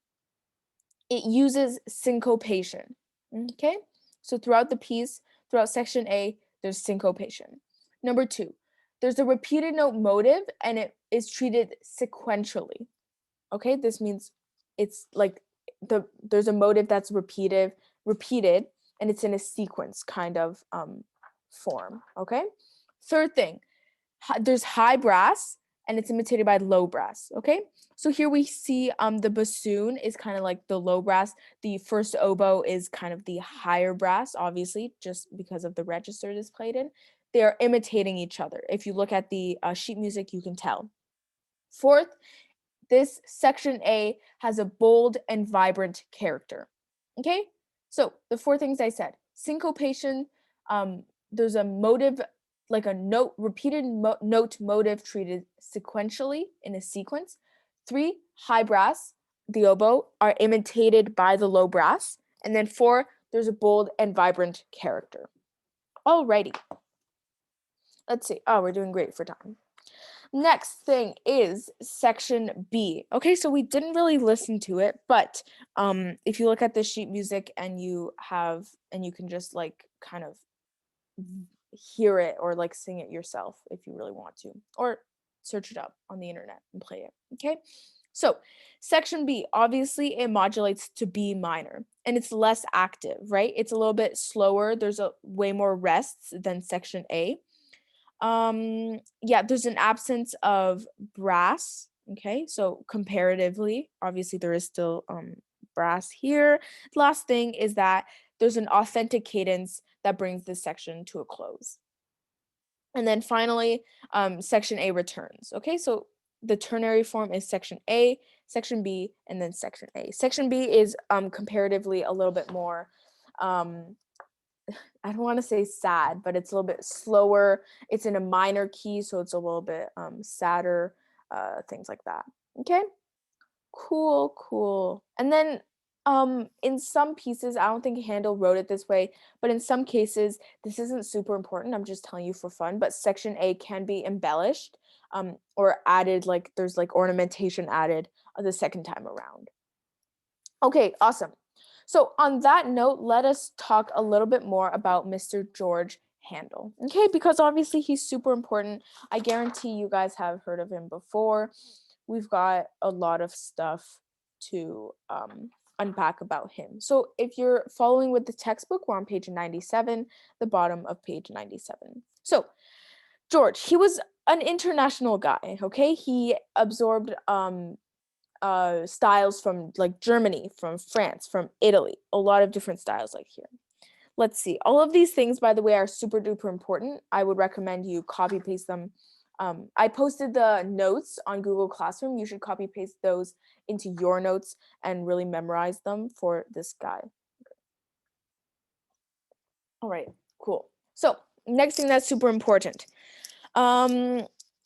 it uses syncopation. Okay, so throughout the piece, throughout section A, there's syncopation. Number two, there's a repeated note motive and it is treated sequentially. Okay, this means it's like there's a motive that's repeated, and it's in a sequence kind of form. Okay, third thing, there's high brass and it's imitated by low brass. Okay, so here we see the bassoon is kind of like the low brass, the first oboe is kind of the higher brass, obviously just because of the register it is played in. They are imitating each other. If you look at the sheet music, you can tell. Fourth, this section A has a bold and vibrant character. Okay, so the four things I said: syncopation, there's a motive, like a repeated note motive treated sequentially in a sequence. Three, high brass, the oboe, are imitated by the low brass. And then four, there's a bold and vibrant character. Alrighty. Let's see. Oh, we're doing great for time. Next thing is section B. Okay, so we didn't really listen to it, but if you look at the sheet music and you can just like kind of hear it or like sing it yourself if you really want to, or search it up on the internet and play it. Okay, So section B, obviously it modulates to B minor and it's less active, right? It's a little bit slower. There's a way more rests than section A. Yeah, there's an absence of brass. Okay, so comparatively, obviously there is still brass here. The last thing is that there's an authentic cadence that brings this section to a close. And then finally, section A returns. Okay, so the ternary form is section A, section B, and then section A. Section B is comparatively a little bit more, I don't want to say sad, but it's a little bit slower. It's in a minor key, so it's a little bit sadder, things like that. Okay, cool. And then in some pieces, I don't think Handel wrote it this way, but in some cases, this isn't super important. I'm just telling you for fun, but section A can be embellished or added, like there's like ornamentation added the second time around. Okay, awesome. So on that note, let us talk a little bit more about Mr. George Handel. Okay, because obviously he's super important. I guarantee you guys have heard of him before. We've got a lot of stuff to unpack about him. So if you're following with the textbook, we're on page 97, the bottom of page 97. So George, he was an international guy, okay? He absorbed styles from like Germany, from France, from Italy, a lot of different styles like here. Let's see. All of these things, by the way, are super duper important. I would recommend you copy paste them. I posted the notes on Google Classroom. You should copy paste those into your notes and really memorize them for this guy. All right, cool. So next thing that's super important.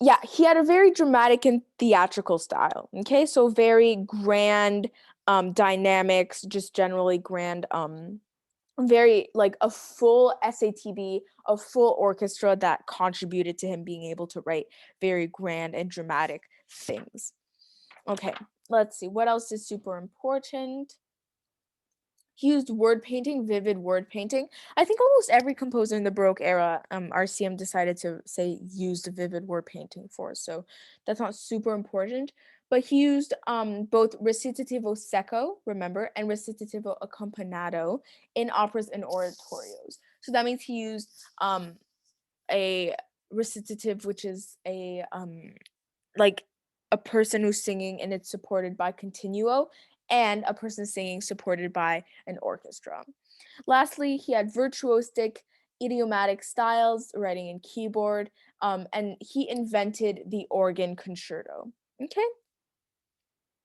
Yeah, he had a very dramatic and theatrical style. Okay, so very grand dynamics, just generally grand, very like a full SATB, a full orchestra that contributed to him being able to write very grand and dramatic things. Okay, let's see. What else is super important? He used word painting, vivid word painting. I think almost every composer in the Baroque era, RCM decided to say used vivid word painting for, so that's not super important. But he used both recitativo secco, remember, and recitativo accompagnato in operas and oratorios. So that means he used a recitative, which is a like a person who's singing and it's supported by continuo, and a person singing supported by an orchestra. Lastly, he had virtuosic idiomatic styles, writing in keyboard, and he invented the organ concerto. Okay,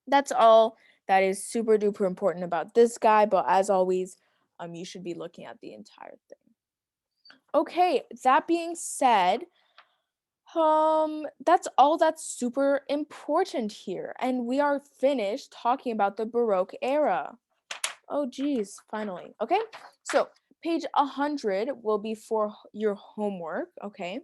that's all that is super duper important about this guy, but as always, you should be looking at the entire thing. Okay, that being said, that's all that's super important here. And we are finished talking about the Baroque era. Oh, geez, finally. Okay, so page 100 will be for your homework, okay?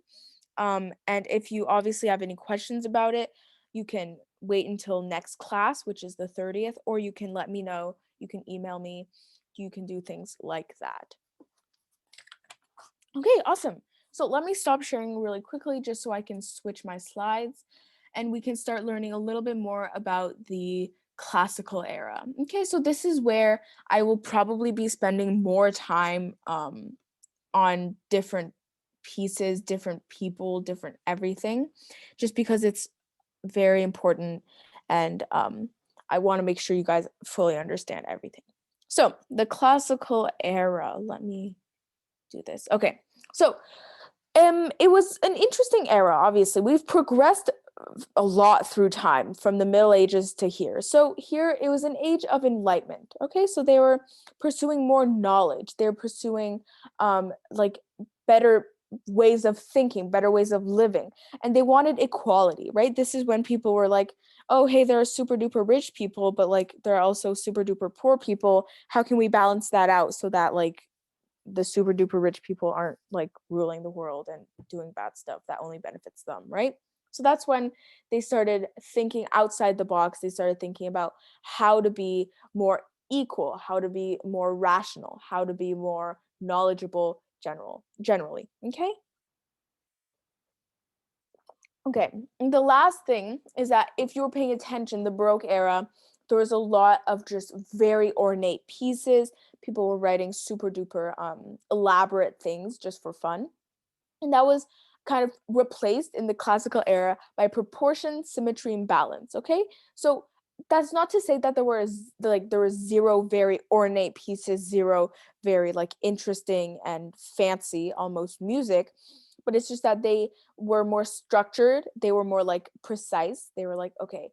And if you obviously have any questions about it, you can wait until next class, which is the 30th, or you can let me know. You can email me. You can do things like that. Okay, awesome. So let me stop sharing really quickly just so I can switch my slides and we can start learning a little bit more about the classical era. Okay, so this is where I will probably be spending more time on different pieces, different people, different everything, just because it's very important and I want to make sure you guys fully understand everything. So the classical era, let me do this. Okay, so it was an interesting era, obviously. We've progressed a lot through time from the Middle Ages to here. So here it was an age of enlightenment. Okay, so they were pursuing more knowledge. They're pursuing like better ways of thinking, better ways of living, and they wanted equality, right? This is when people were like, oh, hey, there are super duper rich people, but like there are also super duper poor people. How can we balance that out so that like the super duper rich people aren't like ruling the world and doing bad stuff that only benefits them, right? So that's when they started thinking outside the box. They started thinking about how to be more equal, how to be more rational, how to be more knowledgeable generally. Okay? Okay, and the last thing is that if you were paying attention, the Baroque era, there was a lot of just very ornate pieces. People were writing super duper elaborate things just for fun. And that was kind of replaced in the classical era by proportion, symmetry, and balance. Okay, so that's not to say that there was zero very ornate pieces, zero very like interesting and fancy almost music, but it's just that they were more structured, they were more like precise. They were like, okay,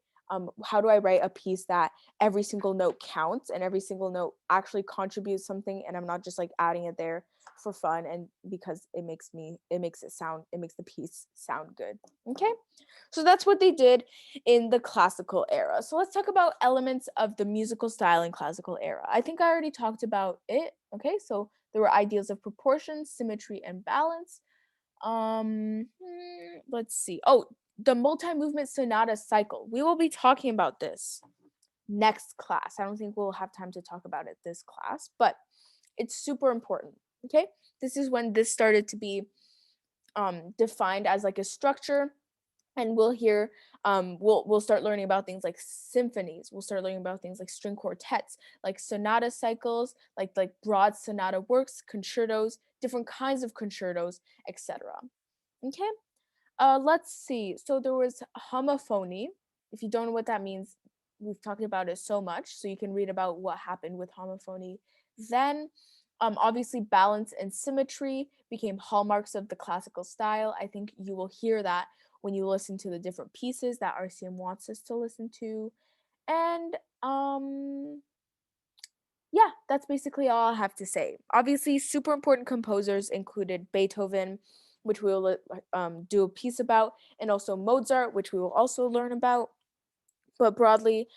how do I write a piece that every single note counts and every single note actually contributes something, and I'm not just like adding it there for fun and because it makes the piece sound good. Okay, so that's what they did in the classical era. So let's talk about elements of the musical style in classical era. I think I already talked about it. Okay, so there were ideas of proportion, symmetry, and balance. Let's see. Oh, the multi-movement sonata cycle. We will be talking about this next class. I don't think we'll have time to talk about it this class, but it's super important. Okay, this is when this started to be defined as like a structure, and we'll start learning about things like symphonies. We'll start learning about things like string quartets, like sonata cycles, like broad sonata works, concertos, different kinds of concertos, etc. Okay, let's see. So there was homophony. If you don't know what that means, we've talked about it so much, so you can read about what happened with homophony. Then, obviously, balance and symmetry became hallmarks of the classical style. I think you will hear that when you listen to the different pieces that RCM wants us to listen to. And yeah, that's basically all I have to say. Obviously, super important composers included Beethoven, which we will do a piece about, and also Mozart, which we will also learn about. But broadly,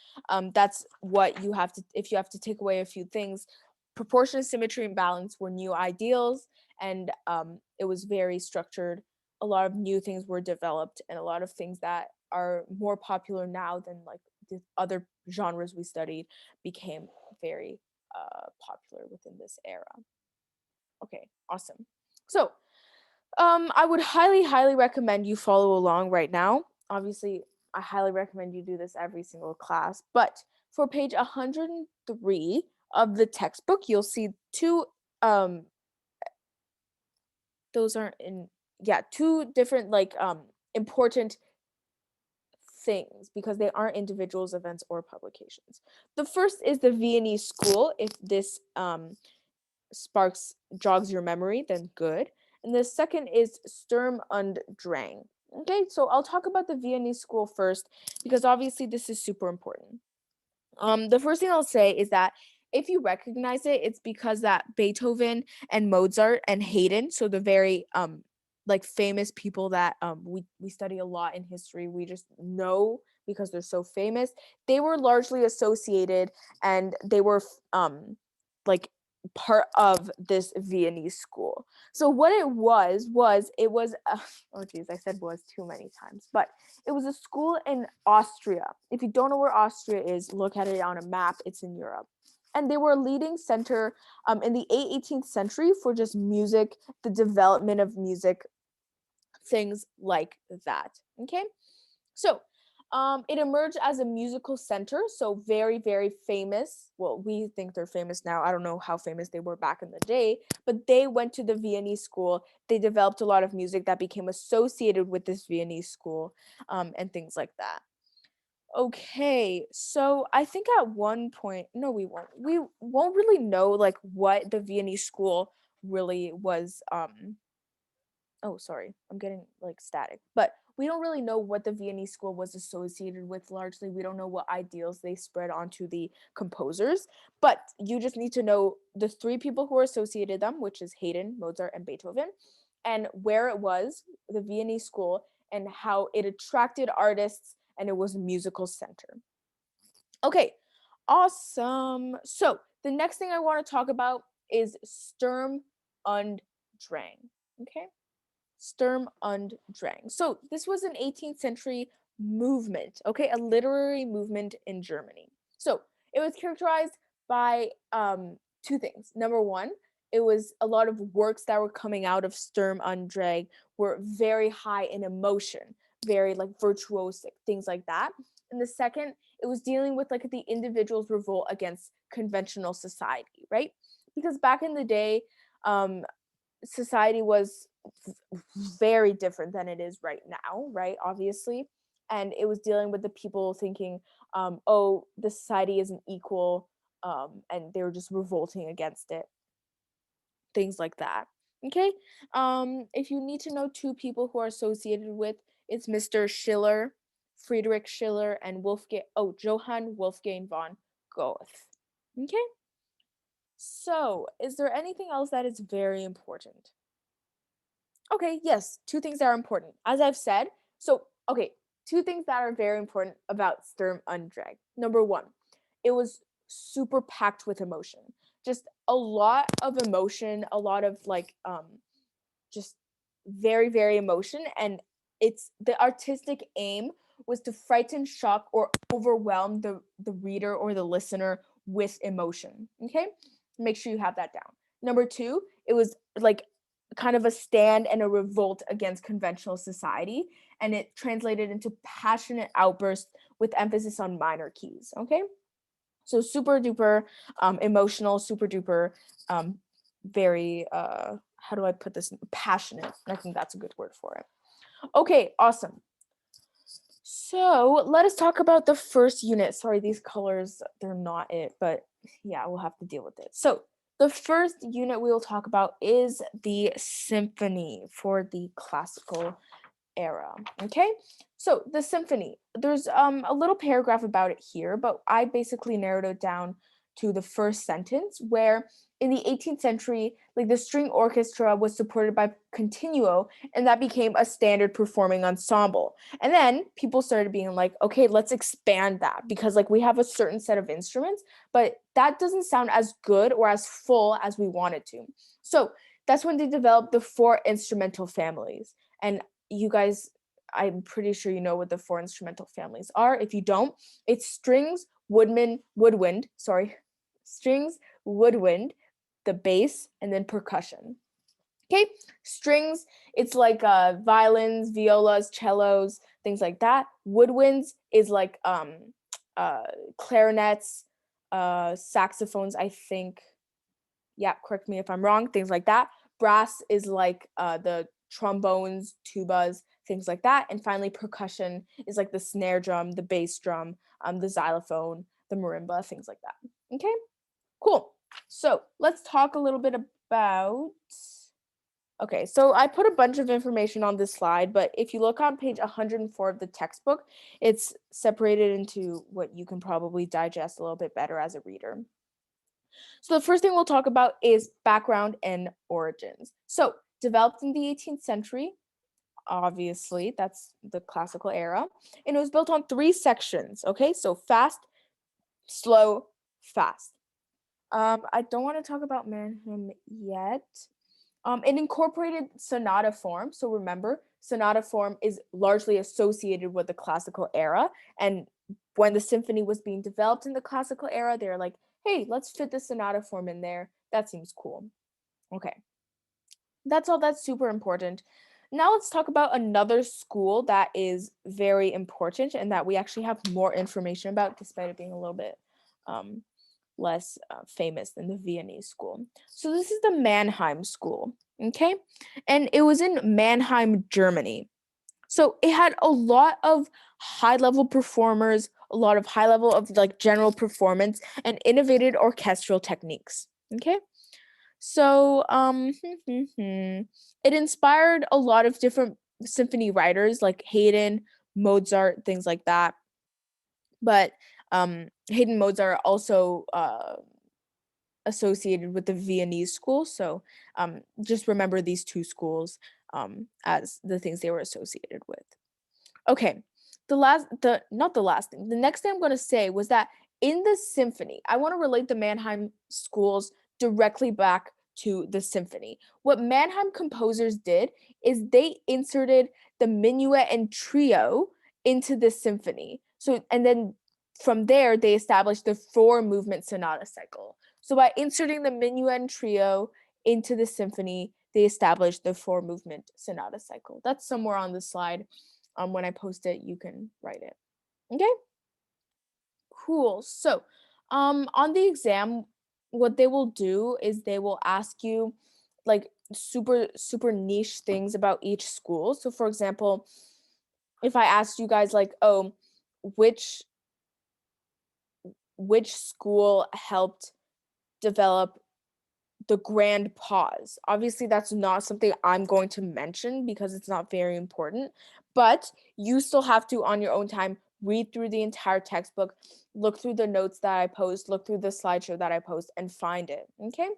that's what you have to, if you have to take away a few things, proportion, symmetry, and balance were new ideals, and it was very structured. A lot of new things were developed, and a lot of things that are more popular now than like the other genres we studied became very popular within this era. Okay, awesome. So, I would highly, highly recommend you follow along right now. Obviously, I highly recommend you do this every single class. But for page 103 of the textbook, you'll see two, those aren't in, yeah, two different, like, important things because they aren't individuals, events, or publications. The first is the Viennese School. If this sparks jogs your memory, then good. And the second is Sturm und Drang. Okay, so I'll talk about the Viennese School first because obviously this is super important. The first thing I'll say is that if you recognize it, it's because that Beethoven and Mozart and Haydn, so the very like famous people that we study a lot in history, we just know because they're so famous. They were largely associated, and they were like part of this Viennese school. So what it was it was oh geez, I said was too many times, but it was a school in Austria. If you don't know where Austria is, look at it on a map. It's in Europe. And they were a leading center in the 18th century for just music, the development of music, things like that. Okay, so it emerged as a musical center, so very, very famous. Well, we think they're famous now. I don't know how famous they were back in the day, but they went to the Viennese school. They developed a lot of music that became associated with this Viennese school, and things like that. Okay, so I think at one point, no, we won't. We won't really know like what the Viennese school really was. Oh, sorry, I'm getting like static. But we don't really know what the Viennese school was associated with largely. We don't know what ideals they spread onto the composers, but you just need to know the three people who are associated them, which is Haydn, Mozart, and Beethoven, and where it was, the Viennese school, and how it attracted artists and it was a musical center. Okay, awesome. So the next thing I want to talk about is Sturm und Drang. Okay. Sturm und Drang. So this was an 18th century movement, okay, a literary movement in Germany. So it was characterized by two things. Number one, it was a lot of works that were coming out of Sturm und Drang were very high in emotion, very like virtuosic, things like that. And the second, it was dealing with like the individual's revolt against conventional society, right? Because back in the day, um, society was very different than it is right now, right? Obviously. And it was dealing with the people thinking, oh, the society isn't equal, and they were just revolting against it, things like that. Okay. If you need to know two people who are associated with, it's Mr. Schiller, Friedrich Schiller, and Johann Wolfgang von Goethe. Okay. So, is there anything else that is very important? Okay, yes, two things that are important. As I've said, okay, two things that are very important about Sturm und Drang. Number one, it was super packed with emotion. Just a lot of emotion, a lot of like just very, very emotion. And it's the artistic aim was to frighten, shock, or overwhelm the reader or the listener with emotion. Okay, make sure you have that down. Number two, it was like kind of a stand and a revolt against conventional society, and it translated into passionate outbursts with emphasis on minor keys. Okay, so super duper emotional, super duper very how do I put this, passionate. I think that's a good word for it. Okay, awesome. So let us talk about the first unit. Sorry, these colors, they're not it, but yeah, we'll have to deal with it. So the first unit we will talk about is the symphony for the classical era. Okay, so the symphony, there's a little paragraph about it here, but I basically narrowed it down to the first sentence, where in the 18th century, like the string orchestra was supported by continuo, and that became a standard performing ensemble. And then people started being like, okay, let's expand that, because like we have a certain set of instruments, but that doesn't sound as good or as full as we want it to. So that's when they developed the four instrumental families. And you guys, I'm pretty sure you know what the four instrumental families are. If you don't, it's strings, woodwind, the bass, and then percussion. Okay, strings, it's like violins, violas, cellos, things like that. Woodwinds is like uh, clarinets, saxophones, I think. Yeah, correct me if I'm wrong, things like that. Brass is like the trombones, tubas, things like that. And finally, percussion is like the snare drum, the bass drum, the xylophone, the marimba, things like that. Okay, cool. So let's talk a little bit about. Okay, so I put a bunch of information on this slide, but if you look on page 104 of the textbook, it's separated into what you can probably digest a little bit better as a reader. So the first thing we'll talk about is background and origins. So developed in the 18th century, obviously, that's the classical era, and it was built on three sections. Okay, so fast, slow, fast. I don't want to talk about Mannheim yet. It incorporated sonata form. So remember, sonata form is largely associated with the classical era. And when the symphony was being developed in the classical era, they're like, hey, let's fit the sonata form in there. That seems cool. Okay. That's all that's super important. Now let's talk about another school that is very important and that we actually have more information about, despite it being a little bit um, less famous than the Viennese school. So this is the Mannheim school, okay? And it was in Mannheim, Germany. So it had a lot of high level performers, a lot of high level of like general performance and innovated orchestral techniques, okay? So it inspired a lot of different symphony writers like Haydn, Mozart, things like that. But Haydn, Mozart also associated with the Viennese school. So just remember these two schools as the things they were associated with. Okay, not the last thing. The next thing I'm going to say was that in the symphony, I want to relate the Mannheim schools directly back to the symphony. What Mannheim composers did is they inserted the minuet and trio into the symphony. So, and then from there, they established the four movement sonata cycle. So by inserting the minuet and trio into the symphony, they established the four movement sonata cycle. That's somewhere on the slide. when I post it, you can write it. Okay? Cool. So, on the exam, what they will do is they will ask you like super niche things about each school. So, for example, if I asked you guys like, "Oh, which which school helped develop the grand pause?" Obviously, that's not something I'm going to mention because it's not very important, but you still have to, on your own time, read through the entire textbook, look through the notes that I post, look through the slideshow that I post, and find it. Okay?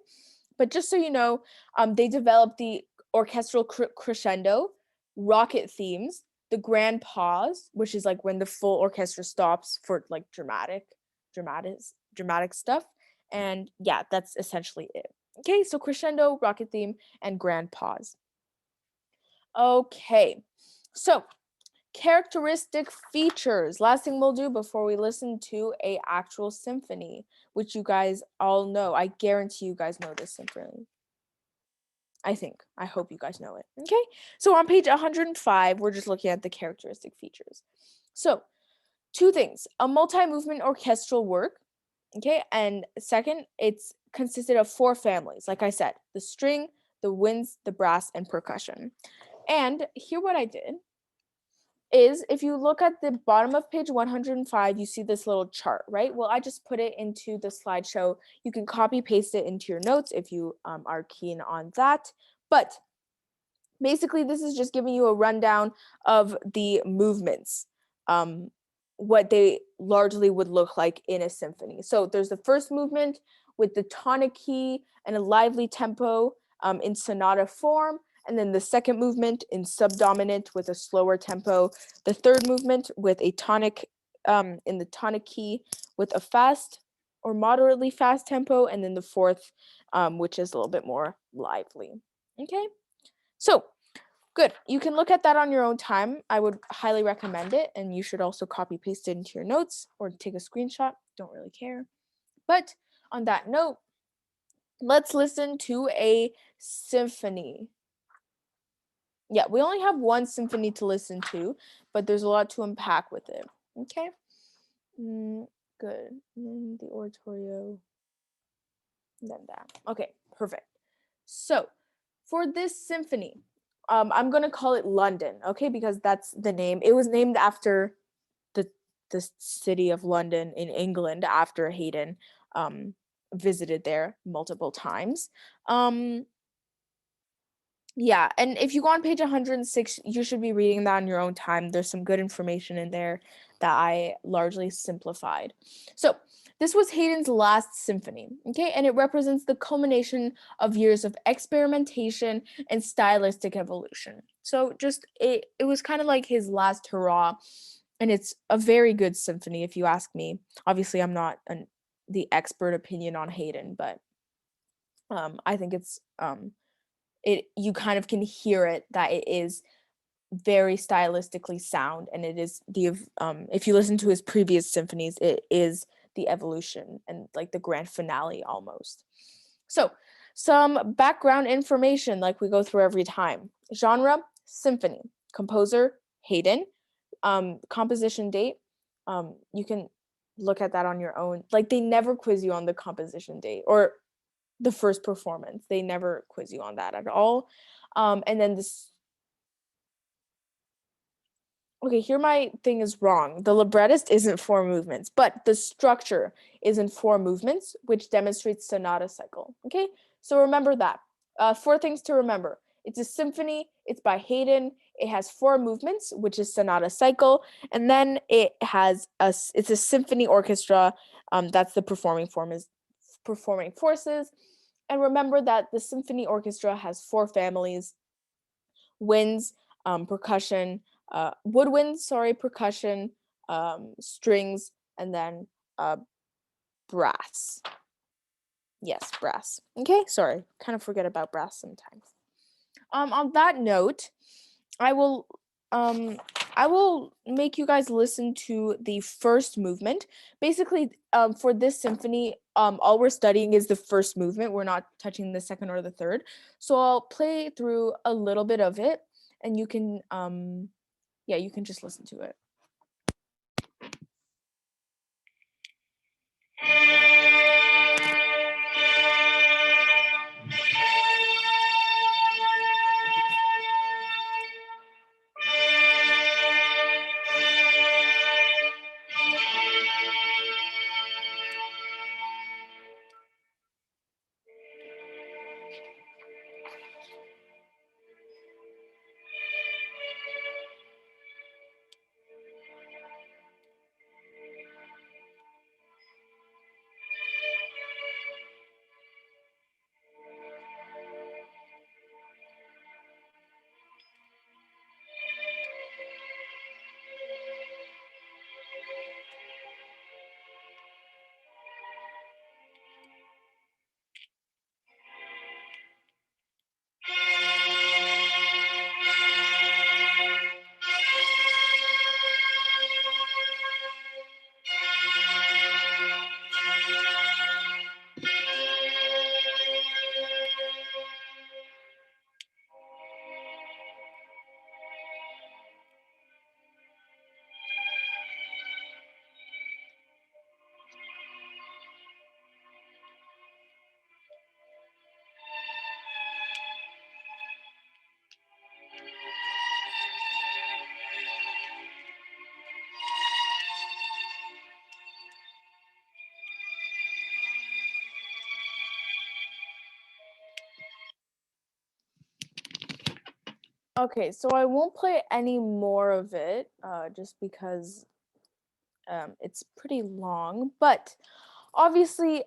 But just so you know, they developed the orchestral crescendo, rocket themes, the grand pause, which is like when the full orchestra stops for like dramatic stuff. And yeah, that's essentially it. Okay, so crescendo, rocket theme, and grand pause. Okay, so characteristic features. Last thing we'll do before we listen to a actual symphony, which you guys all know. I guarantee you guys know this symphony. I think. I hope you guys know it. Okay, so on page 105, we're just looking at the characteristic features. So, two things: a multi-movement orchestral work. Okay, and second, it's consisted of 4 families. Like I said, the string, the winds, the brass, and percussion. And here what I did is if you look at the bottom of page 105, you see this little chart, right? Well, I just put it into the slideshow. You can copy paste it into your notes if you are keen on that. But basically, this is just giving you a rundown of the movements, what they largely would look like in a symphony. So there's the first movement with the tonic key and a lively tempo in sonata form. And then the second movement in subdominant with a slower tempo. The third movement with a tonic in the tonic key with a fast or moderately fast tempo. And then the fourth, which is a little bit more lively. Okay, so good. You can look at that on your own time. I would highly recommend it. And you should also copy paste it into your notes or take a screenshot. Don't really care. But on that note, let's listen to a symphony. Yeah, we only have one symphony to listen to, but there's a lot to unpack with it. Okay? Good. The oratorio. Then that. Okay, perfect. So, for this symphony, I'm gonna call it London, okay, because that's the name. It was named after the the city of London in England after Haydn visited there multiple times. Um, yeah, and if you go on page 106, you should be reading that on your own time. There's some good information in there that I largely simplified. So, this was Haydn's last symphony, okay? And it represents the culmination of years of experimentation and stylistic evolution. So, just it was kind of like his last hurrah, and it's a very good symphony if you ask me. Obviously, I'm not the expert opinion on Haydn, but I think it's it you kind of can hear it that it is very stylistically sound, and it is the if you listen to his previous symphonies, it is the evolution and like the grand finale almost. So some background information like we go through every time: genre, symphony; composer, Haydn; composition date, you can look at that on your own. Like they never quiz you on the composition date or the first performance. They never quiz you on that at all. And then this okay, here my thing is wrong. The librettist isn't 4 movements, but the structure is in 4 movements, which demonstrates sonata cycle. Okay, so remember that. 4 things to remember. It's a symphony. It's by Haydn. It has 4 movements, which is sonata cycle, and then it's a symphony orchestra. That's the performing form is performing forces. And remember that the symphony orchestra has 4 families: winds, percussion, woodwinds, sorry, percussion, strings, and then brass. Yes, brass. Okay, sorry, kind of forget about brass sometimes. On that note, I will um I will make you guys listen to the first movement. Basically, for this symphony, all we're studying is the first movement. We're not touching the second or the third. So I'll play through a little bit of it, and you can yeah, you can just listen to it. Okay, so I won't play any more of it, just because it's pretty long. But obviously,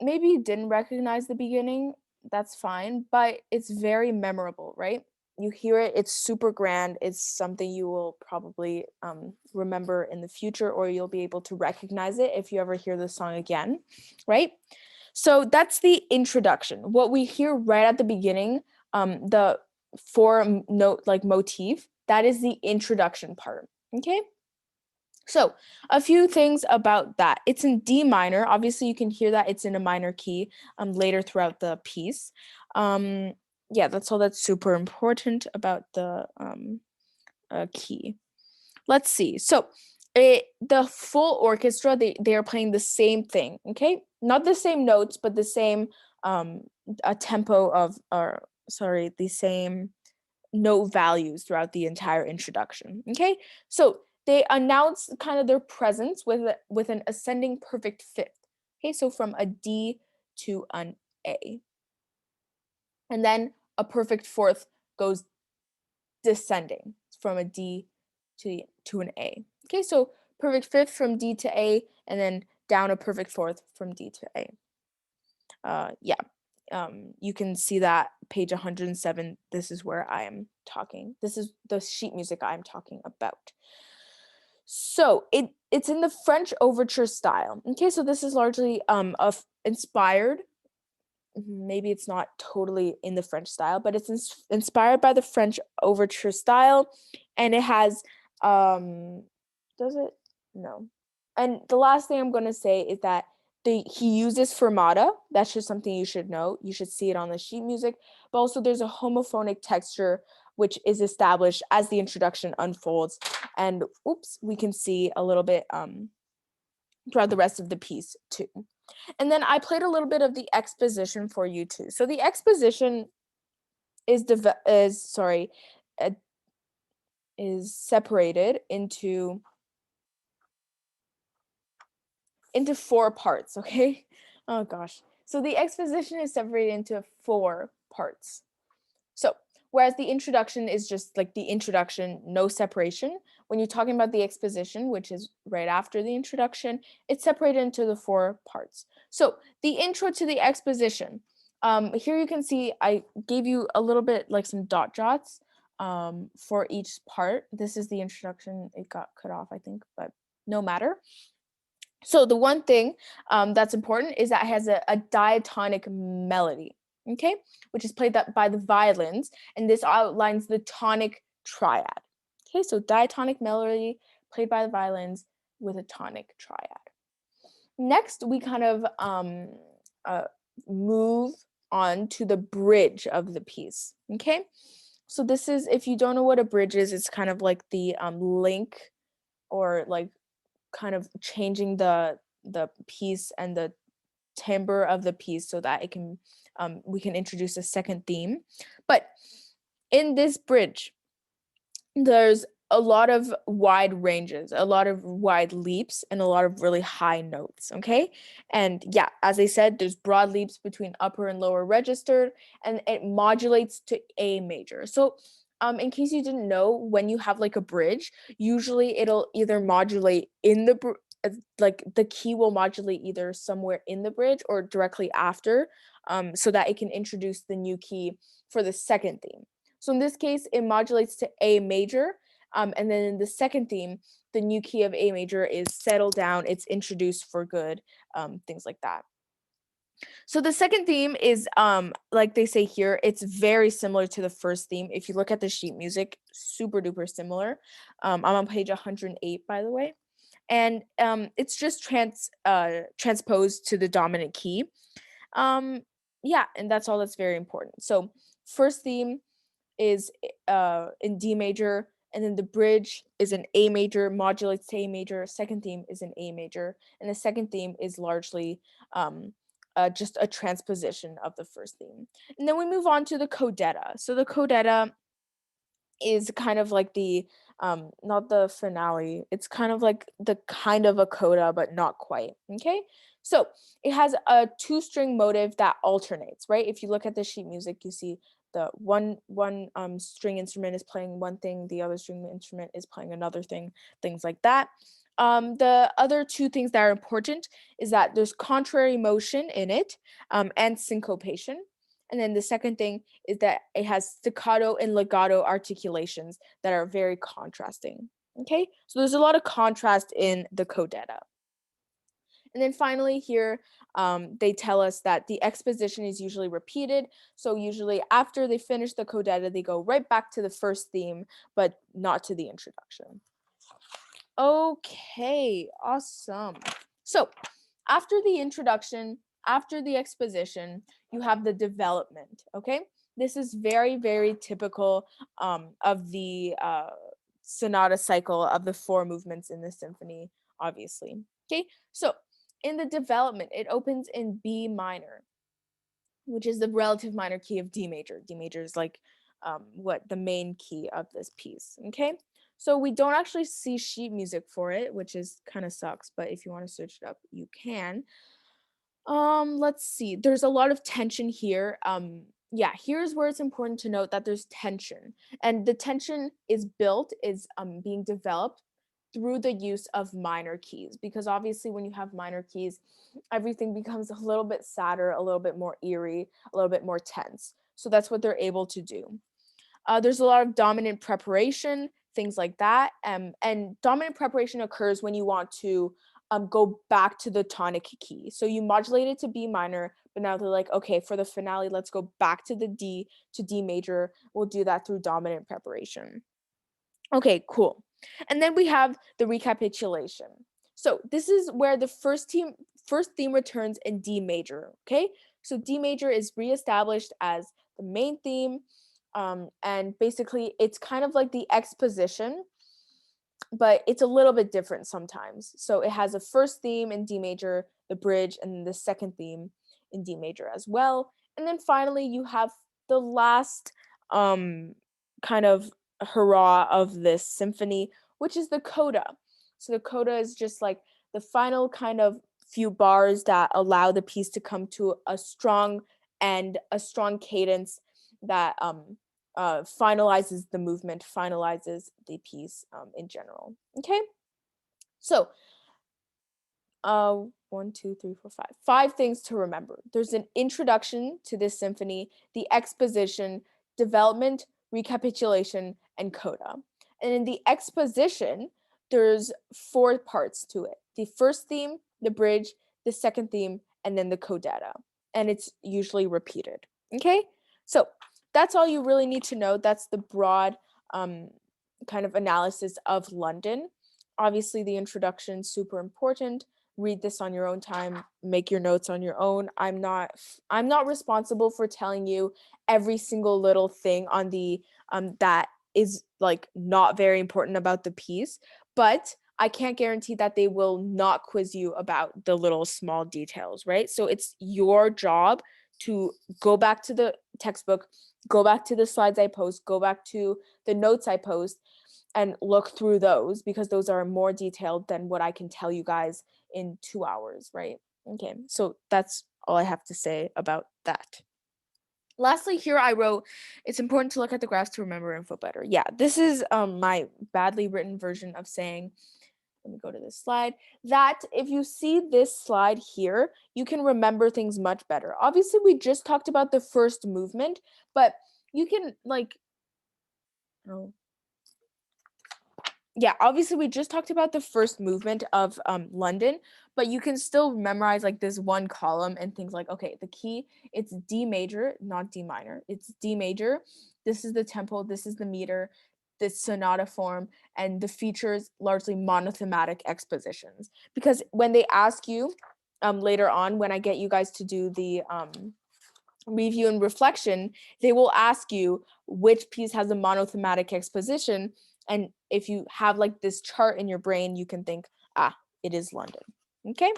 maybe you didn't recognize the beginning. That's fine, but it's very memorable, right? You hear it; it's super grand. It's something you will probably remember in the future, or you'll be able to recognize it if you ever hear the song again, right? So that's the introduction. What we hear right at the beginning, the four note like motif, that is the introduction part. Okay. So a few things about that. It's in D minor. Obviously, you can hear that it's in a minor key later throughout the piece. Yeah, that's all that's super important about the key. Let's see. So the full orchestra, they are playing the same thing, okay? Not the same notes, but the same a tempo of, or sorry, the same note values throughout the entire introduction, okay? So they announce kind of their presence with an ascending perfect fifth, okay? So from a D to an A. And then a perfect fourth goes descending from a D to an A. Okay, so perfect fifth from D to A, and then down a perfect fourth from D to A. Yeah, you can see that page 107. This is where I am talking. This is the sheet music I'm talking about. So it's in the French overture style. Okay, so this is largely inspired. Maybe it's not totally in the French style, but it's inspired by the French overture style, and it has does it? No. And the last thing I'm going to say is that he uses fermata. That's just something you should know. You should see it on the sheet music. But also there's a homophonic texture which is established as the introduction unfolds. And oops, we can see a little bit throughout the rest of the piece too. And then I played a little bit of the exposition for you too. So the exposition is separated into four parts, okay? Oh gosh. So the exposition is separated into four parts. So, whereas the introduction is just like the introduction, no separation. When you're talking about the exposition, which is right after the introduction, it's separated into the four parts. So, the intro to the exposition. Here you can see I gave you a little bit like some dot jots for each part. This is the introduction. It got cut off, I think, but no matter. So the one thing that's important is that it has a diatonic melody, okay, which is played by the violins, and this outlines the tonic triad. Okay, so diatonic melody played by the violins with a tonic triad. Next, we kind of move on to the bridge of the piece, okay? So this is, if you don't know what a bridge is, it's kind of like the link, or like kind of changing the piece and the timbre of the piece so that it can we can introduce a second theme. But in this bridge, there's a lot of wide ranges, a lot of wide leaps, and a lot of really high notes. Okay. And yeah, as I said, there's broad leaps between upper and lower registered, and it modulates to A major. So, in case you didn't know, when you have like a bridge, usually it'll either modulate in the like the key will modulate either somewhere in the bridge or directly after, so that it can introduce the new key for the second theme. So in this case, it modulates to A major. And then in the second theme, the new key of A major is settle down, it's introduced for good, things like that. So the second theme is, like they say here, it's very similar to the first theme. If you look at the sheet music, super duper similar. I'm on page 108, by the way. And it's just transposed to the dominant key. Um, yeah, and that's all that's very important. So first theme is in D major, and then the bridge is in A major, modulates to A major. Second theme is in A major, and the second theme is largely just a transposition of the first theme. And then we move on to the codetta. So the codetta is kind of like the not the finale, it's kind of like the kind of a coda but not quite. Okay, so it has a two string motive that alternates, right? If you look at the sheet music, you see the one string instrument is playing one thing, the other string instrument is playing another thing, things like that. The other two things that are important is that there's contrary motion in it, and syncopation. And then the second thing is that it has staccato and legato articulations that are very contrasting. Okay, so there's a lot of contrast in the codetta. And then finally here, they tell us that the exposition is usually repeated. So usually after they finish the codetta, they go right back to the first theme, but not to the introduction. Okay, awesome. So after the introduction, after the exposition, you have the development. Okay, this is very, very typical of the sonata cycle of the four movements in the symphony, obviously. Okay, so in the development, it opens in B minor, which is the relative minor key of D major. D major is like what the main key of this piece. Okay, so we don't actually see sheet music for it, which is kind of sucks. But if you want to search it up, you can. Let's see. There's a lot of tension here. Yeah, here's where it's important to note that there's tension, and the tension is being developed through the use of minor keys, because obviously when you have minor keys, everything becomes a little bit sadder, a little bit more eerie, a little bit more tense. So that's what they're able to do. There's a lot of dominant preparation, things like that. And dominant preparation occurs when you want to go back to the tonic key. So you modulate it to B minor, but now they're like, okay, for the finale, let's go back to the D, to D major. We'll do that through dominant preparation. Okay, cool. And then we have the recapitulation. So this is where the first theme returns in D major. Okay, so D major is reestablished as the main theme, and basically it's kind of like the exposition, but it's a little bit different sometimes. So it has a first theme in D major, the bridge, and then the second theme in D major as well. And then finally you have the last um kind of hurrah of this symphony, which is the coda. So the coda is just like the final kind of few bars that allow the piece to come to a strong and a strong cadence that finalizes the movement, finalizes the piece in general. Okay, so one, two, three, four, five. Five things to remember. There's an introduction to this symphony, the exposition, development, recapitulation, and coda. And in the exposition, there's four parts to it: the first theme, the bridge, the second theme, and then the codetta. And it's usually repeated. Okay, so that's all you really need to know. That's the broad kind of analysis of London. Obviously, the introduction super important. Read this on your own time, make your notes on your own. I'm not responsible for telling you every single little thing on the that is like not very important about the piece, but I can't guarantee that they will not quiz you about the little small details, right? So it's your job to go back to the textbook, go back to the slides I post, go back to the notes I post, and look through those because those are more detailed than what I can tell you guys in 2 hours, right? Okay, so that's all I have to say about that. Lastly, here I wrote, it's important to look at the graphs to remember info better. Yeah, this is my badly written version of saying, let me go to this slide, that if you see this slide here, you can remember things much better. Obviously, we just talked about the first movement, but you can like, oh, yeah, obviously we just talked about the first movement of London, but you can still memorize like this one column and things like, okay, the key, it's D major, not D minor. It's D major. This is the tempo, this is the meter, this sonata form, and the features largely monothematic expositions. Because when they ask you later on, when I get you guys to do the review and reflection, they will ask you which piece has a monothematic exposition. And if you have like this chart in your brain, you can think, ah, it is London. Okay,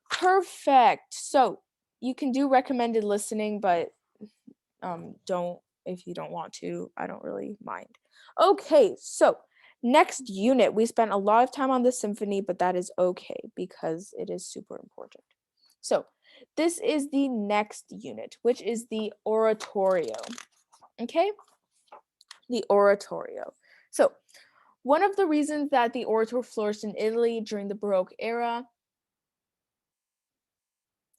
perfect. So you can do recommended listening, but don't if you don't want to. I don't really mind. Okay, so next unit, we spent a lot of time on the symphony, but that is okay because it is super important. So this is the next unit, which is the oratorio. Okay, the oratorio. So one of the reasons that the oratorio flourished in Italy during the Baroque era.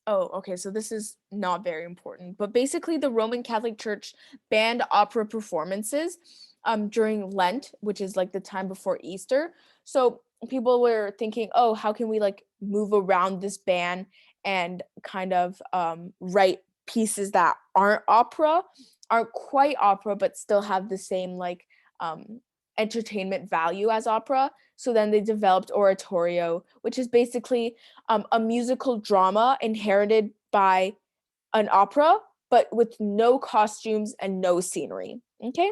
Oh, okay. So this is not very important, but basically, the Roman Catholic Church banned opera performances during Lent, which is like the time before Easter. So people were thinking, oh, how can we like move around this ban and kind of write pieces that aren't quite opera, but still have the same like um, entertainment value as opera. So then they developed oratorio, which is basically a musical drama inherited by an opera, but with no costumes and no scenery. Okay.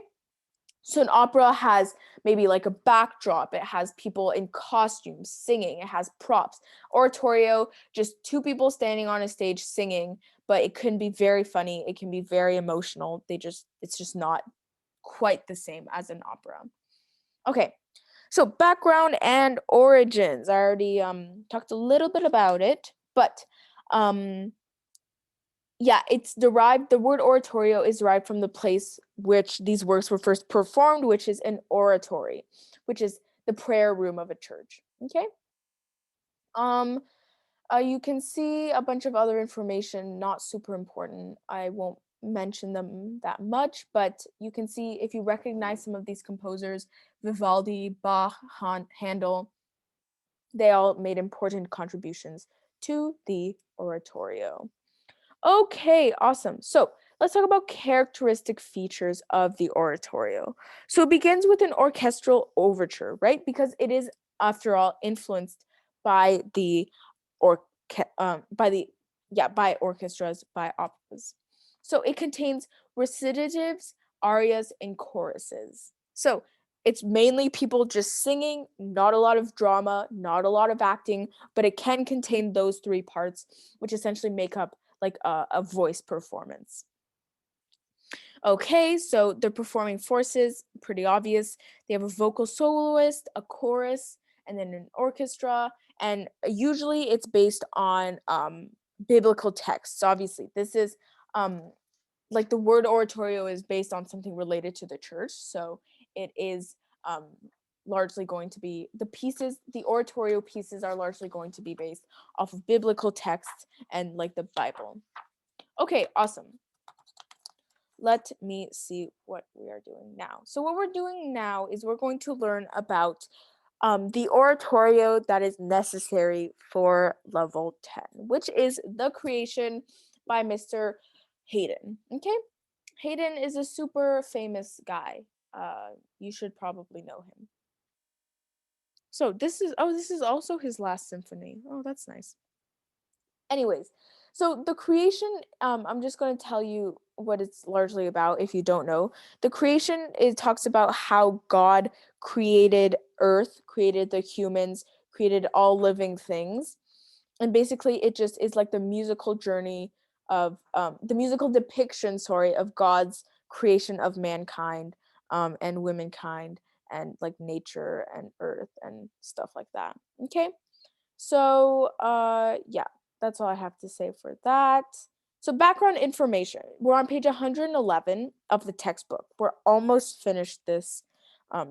So an opera has maybe like a backdrop, it has people in costumes singing, it has props. Oratorio, just two people standing on a stage singing, but it can be very funny, it can be very emotional. It's just not quite the same as an opera. Okay, so background and origins. I already talked a little bit about it, but um yeah, it's derived, the word oratorio is derived from the place which these works were first performed, which is an oratory, which is the prayer room of a church. Okay? Um you can see a bunch of other information, not super important. I won't mention them that much, but you can see if you recognize some of these composers, Vivaldi, Bach, Handel, they all made important contributions to the oratorio. Okay, awesome. So let's talk about characteristic features of the oratorio. So it begins with an orchestral overture, right? Because it is, after all, influenced by the by the by orchestras, by operas. So it contains recitatives, arias, and choruses. So it's mainly people just singing, not a lot of drama, not a lot of acting, but it can contain those three parts, which essentially make up like a voice performance. Okay, so the performing forces, pretty obvious. They have a vocal soloist, a chorus, and then an orchestra. And usually it's based on biblical texts. Obviously, this is like the word oratorio is based on something related to the church. So it is um, largely going to be the oratorio pieces are largely going to be based off of biblical texts and like the Bible. Okay, awesome. Let me see what we are doing now. So what we're doing now is we're going to learn about the oratorio that is necessary for level 10, which is the creation by Mr. Haydn. Okay, Haydn is a super famous guy. You should probably know him. So this is also his last symphony. Oh, that's nice. Anyways, So the creation, I'm just going to tell you what it's largely about if you don't know. The creation, it talks about how God created Earth, created the humans, created all living things. And basically it just is like the musical journey of the musical depiction, sorry, of God's creation of mankind, and womankind, and like nature and earth and stuff like that. Okay. So, yeah, that's all I have to say for that. So, background information. We're on page 111 of the textbook. We're almost finished this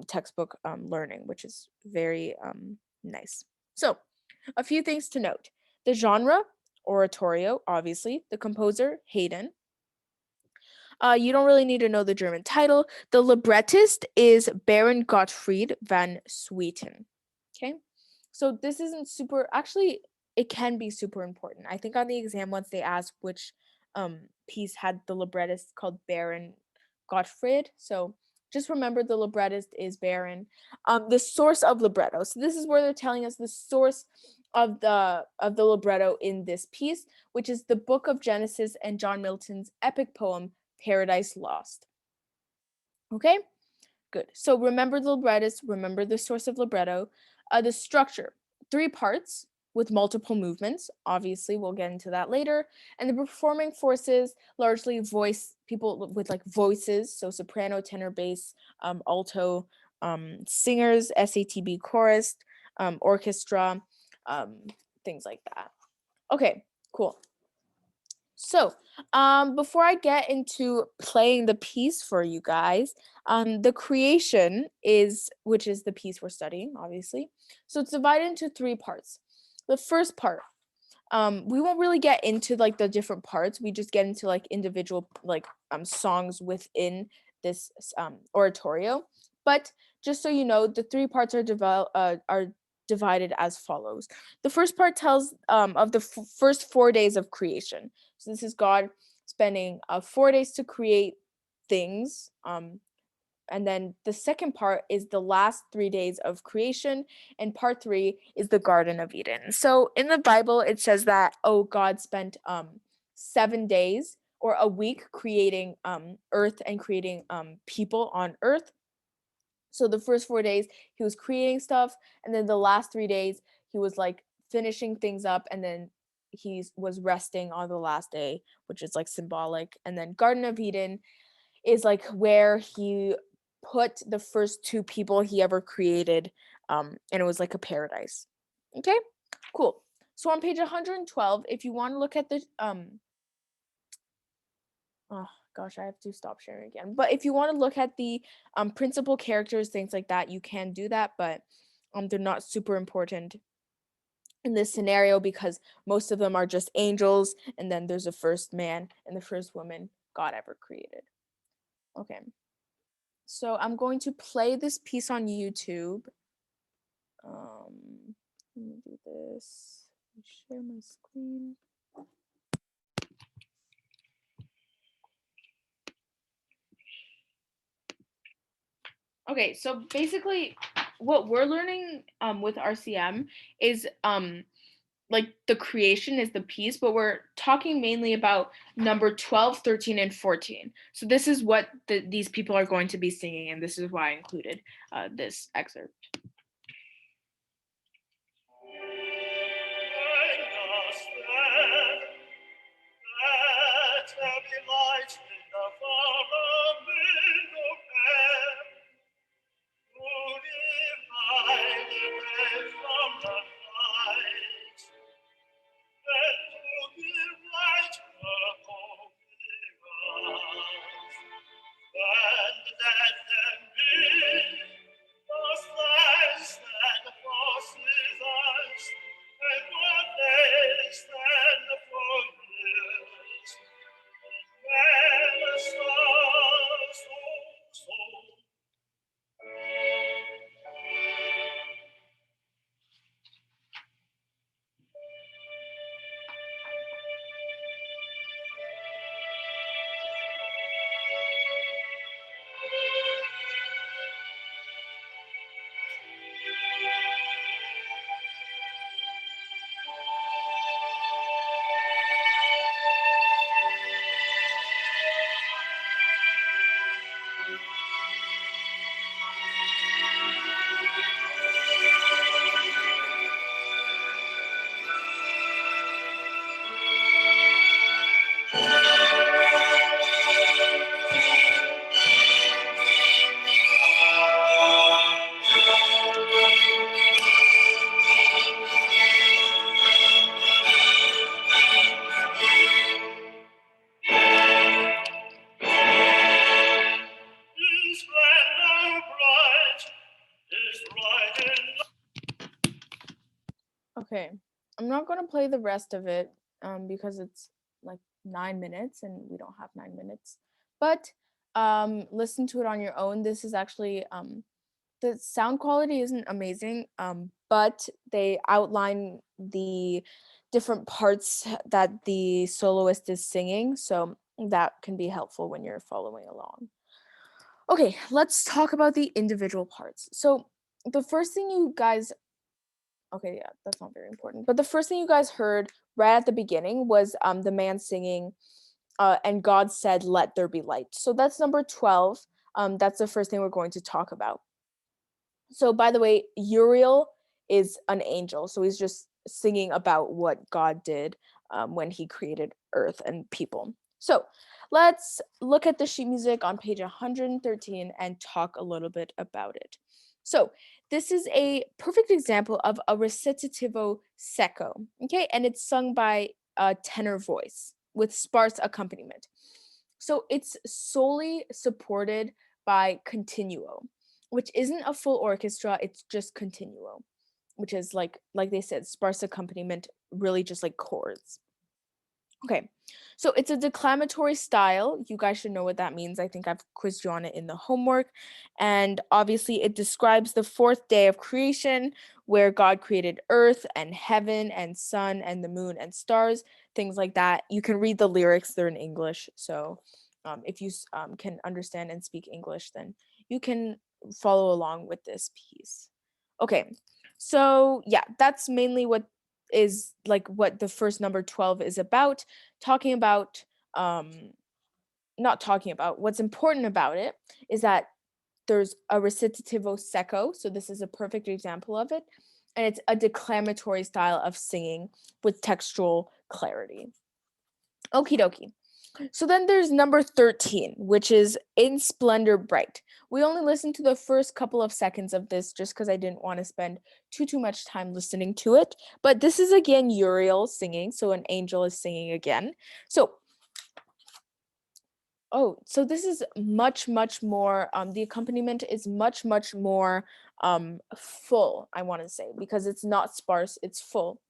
textbook learning, which is very nice. So, a few things to note: the genre, oratorio, obviously, the composer, Haydn. You don't really need to know the German title. The librettist is Baron Gottfried van Swieten. Okay. So this isn't super, actually, it can be super important. I think on the exam once they asked which piece had the librettist called Baron Gottfried. So just remember the librettist is Baron. The source of libretto. So this is where they're telling us the source of the libretto in this piece, which is the Book of Genesis and John Milton's epic poem Paradise Lost. Okay? Good. So remember the librettist, remember the source of libretto. The structure, 3 parts with multiple movements. Obviously, we'll get into that later. And the performing forces, largely voice, people with like voices, so soprano, tenor, bass, alto, singers, SATB chorus, orchestra, um, things like that. Okay, cool. So, before I get into playing the piece for you guys, the creation is, which is the piece we're studying, obviously. So it's divided into 3 parts. The first part, we won't really get into like the different parts. We just get into like individual like songs within this oratorio. But just so you know, the 3 parts are divided as follows. The first part tells of the first 4 days of creation. So this is God spending 4 days to create things. And then the second part is the last 3 days of creation, and part 3 is the Garden of Eden. So in the Bible, it says that, oh, God spent 7 days or a week creating earth and creating people on earth. So the first 4 days he was creating stuff, and then the last 3 days he was like finishing things up, and then he was resting on the last day, which is like symbolic. And then Garden of Eden is like where he put the first 2 people he ever created, and it was like a paradise. Okay, cool. So on page 112, if you want to look at the oh gosh, I have to stop sharing again. But if you want to look at the principal characters, things like that, you can do that, but they're not super important in this scenario because most of them are just angels, and then there's the first man and the first woman God ever created. Okay. So I'm going to play this piece on YouTube. Let me do this. Share my screen. Okay, so basically what we're learning with RCM is like the creation is the piece, but we're talking mainly about number 12, 13, and 14. So this is what these people are going to be singing, and this is why I included this excerpt. I'm not going to play the rest of it because it's like 9 minutes and we don't have 9 minutes. But listen to it on your own. This is actually the sound quality isn't amazing, but they outline the different parts that the soloist is singing, so that can be helpful when you're following along. Okay, let's talk about the individual parts. So the first thing you guys, okay, yeah, that's not very important, but the first thing you guys heard right at the beginning was the man singing, and God said, "Let there be light." So that's number 12. That's the first thing we're going to talk about. So by the way, Uriel is an angel. So he's just singing about what God did when he created earth and people. So let's look at the sheet music on page 113 and talk a little bit about it. So this is a perfect example of a recitativo secco, okay? And it's sung by a tenor voice with sparse accompaniment. So it's solely supported by continuo, which isn't a full orchestra, it's just continuo, which is like they said, sparse accompaniment, really just like chords. Okay, so it's a declamatory style. You guys should know what that means. I think I've quizzed you on it in the homework. And obviously, it describes the fourth day of creation, where God created earth and heaven and sun and the moon and stars, things like that. You can read the lyrics, they're in English. So if you can understand and speak English, then you can follow along with this piece. Okay, so yeah, that's mainly what is like what the first number 12 is about, talking about not talking about what's important about it is that there's a recitativo secco, so this is a perfect example of it, and it's a declamatory style of singing with textual clarity. Okie dokie. So then there's number 13, which is In Splendor Bright. We only listened to the first couple of seconds of this just because I didn't want to spend too much time listening to it. But this is again Uriel singing, so an angel is singing again. So so this is much more, the accompaniment is much more full, I want to say, because it's not sparse, it's full.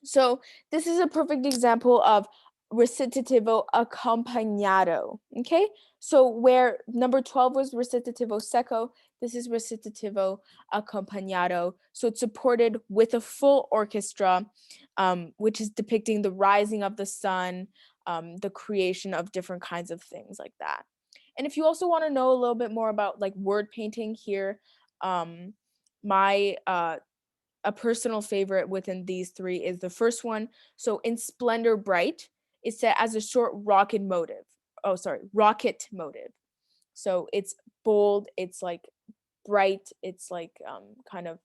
So this is a perfect example of recitativo accompagnado. Okay, so where number 12 was recitativo secco, this is recitativo accompagnado. So it's supported with a full orchestra, which is depicting the rising of the sun, the creation of different kinds of things like that. And if you also want to know a little bit more about like word painting here, my a personal favorite within these three is the first one. So in Splendor Bright, it's set as a short rocket motive. Oh, sorry, rocket motive. So it's bold, it's like bright, it's like kind of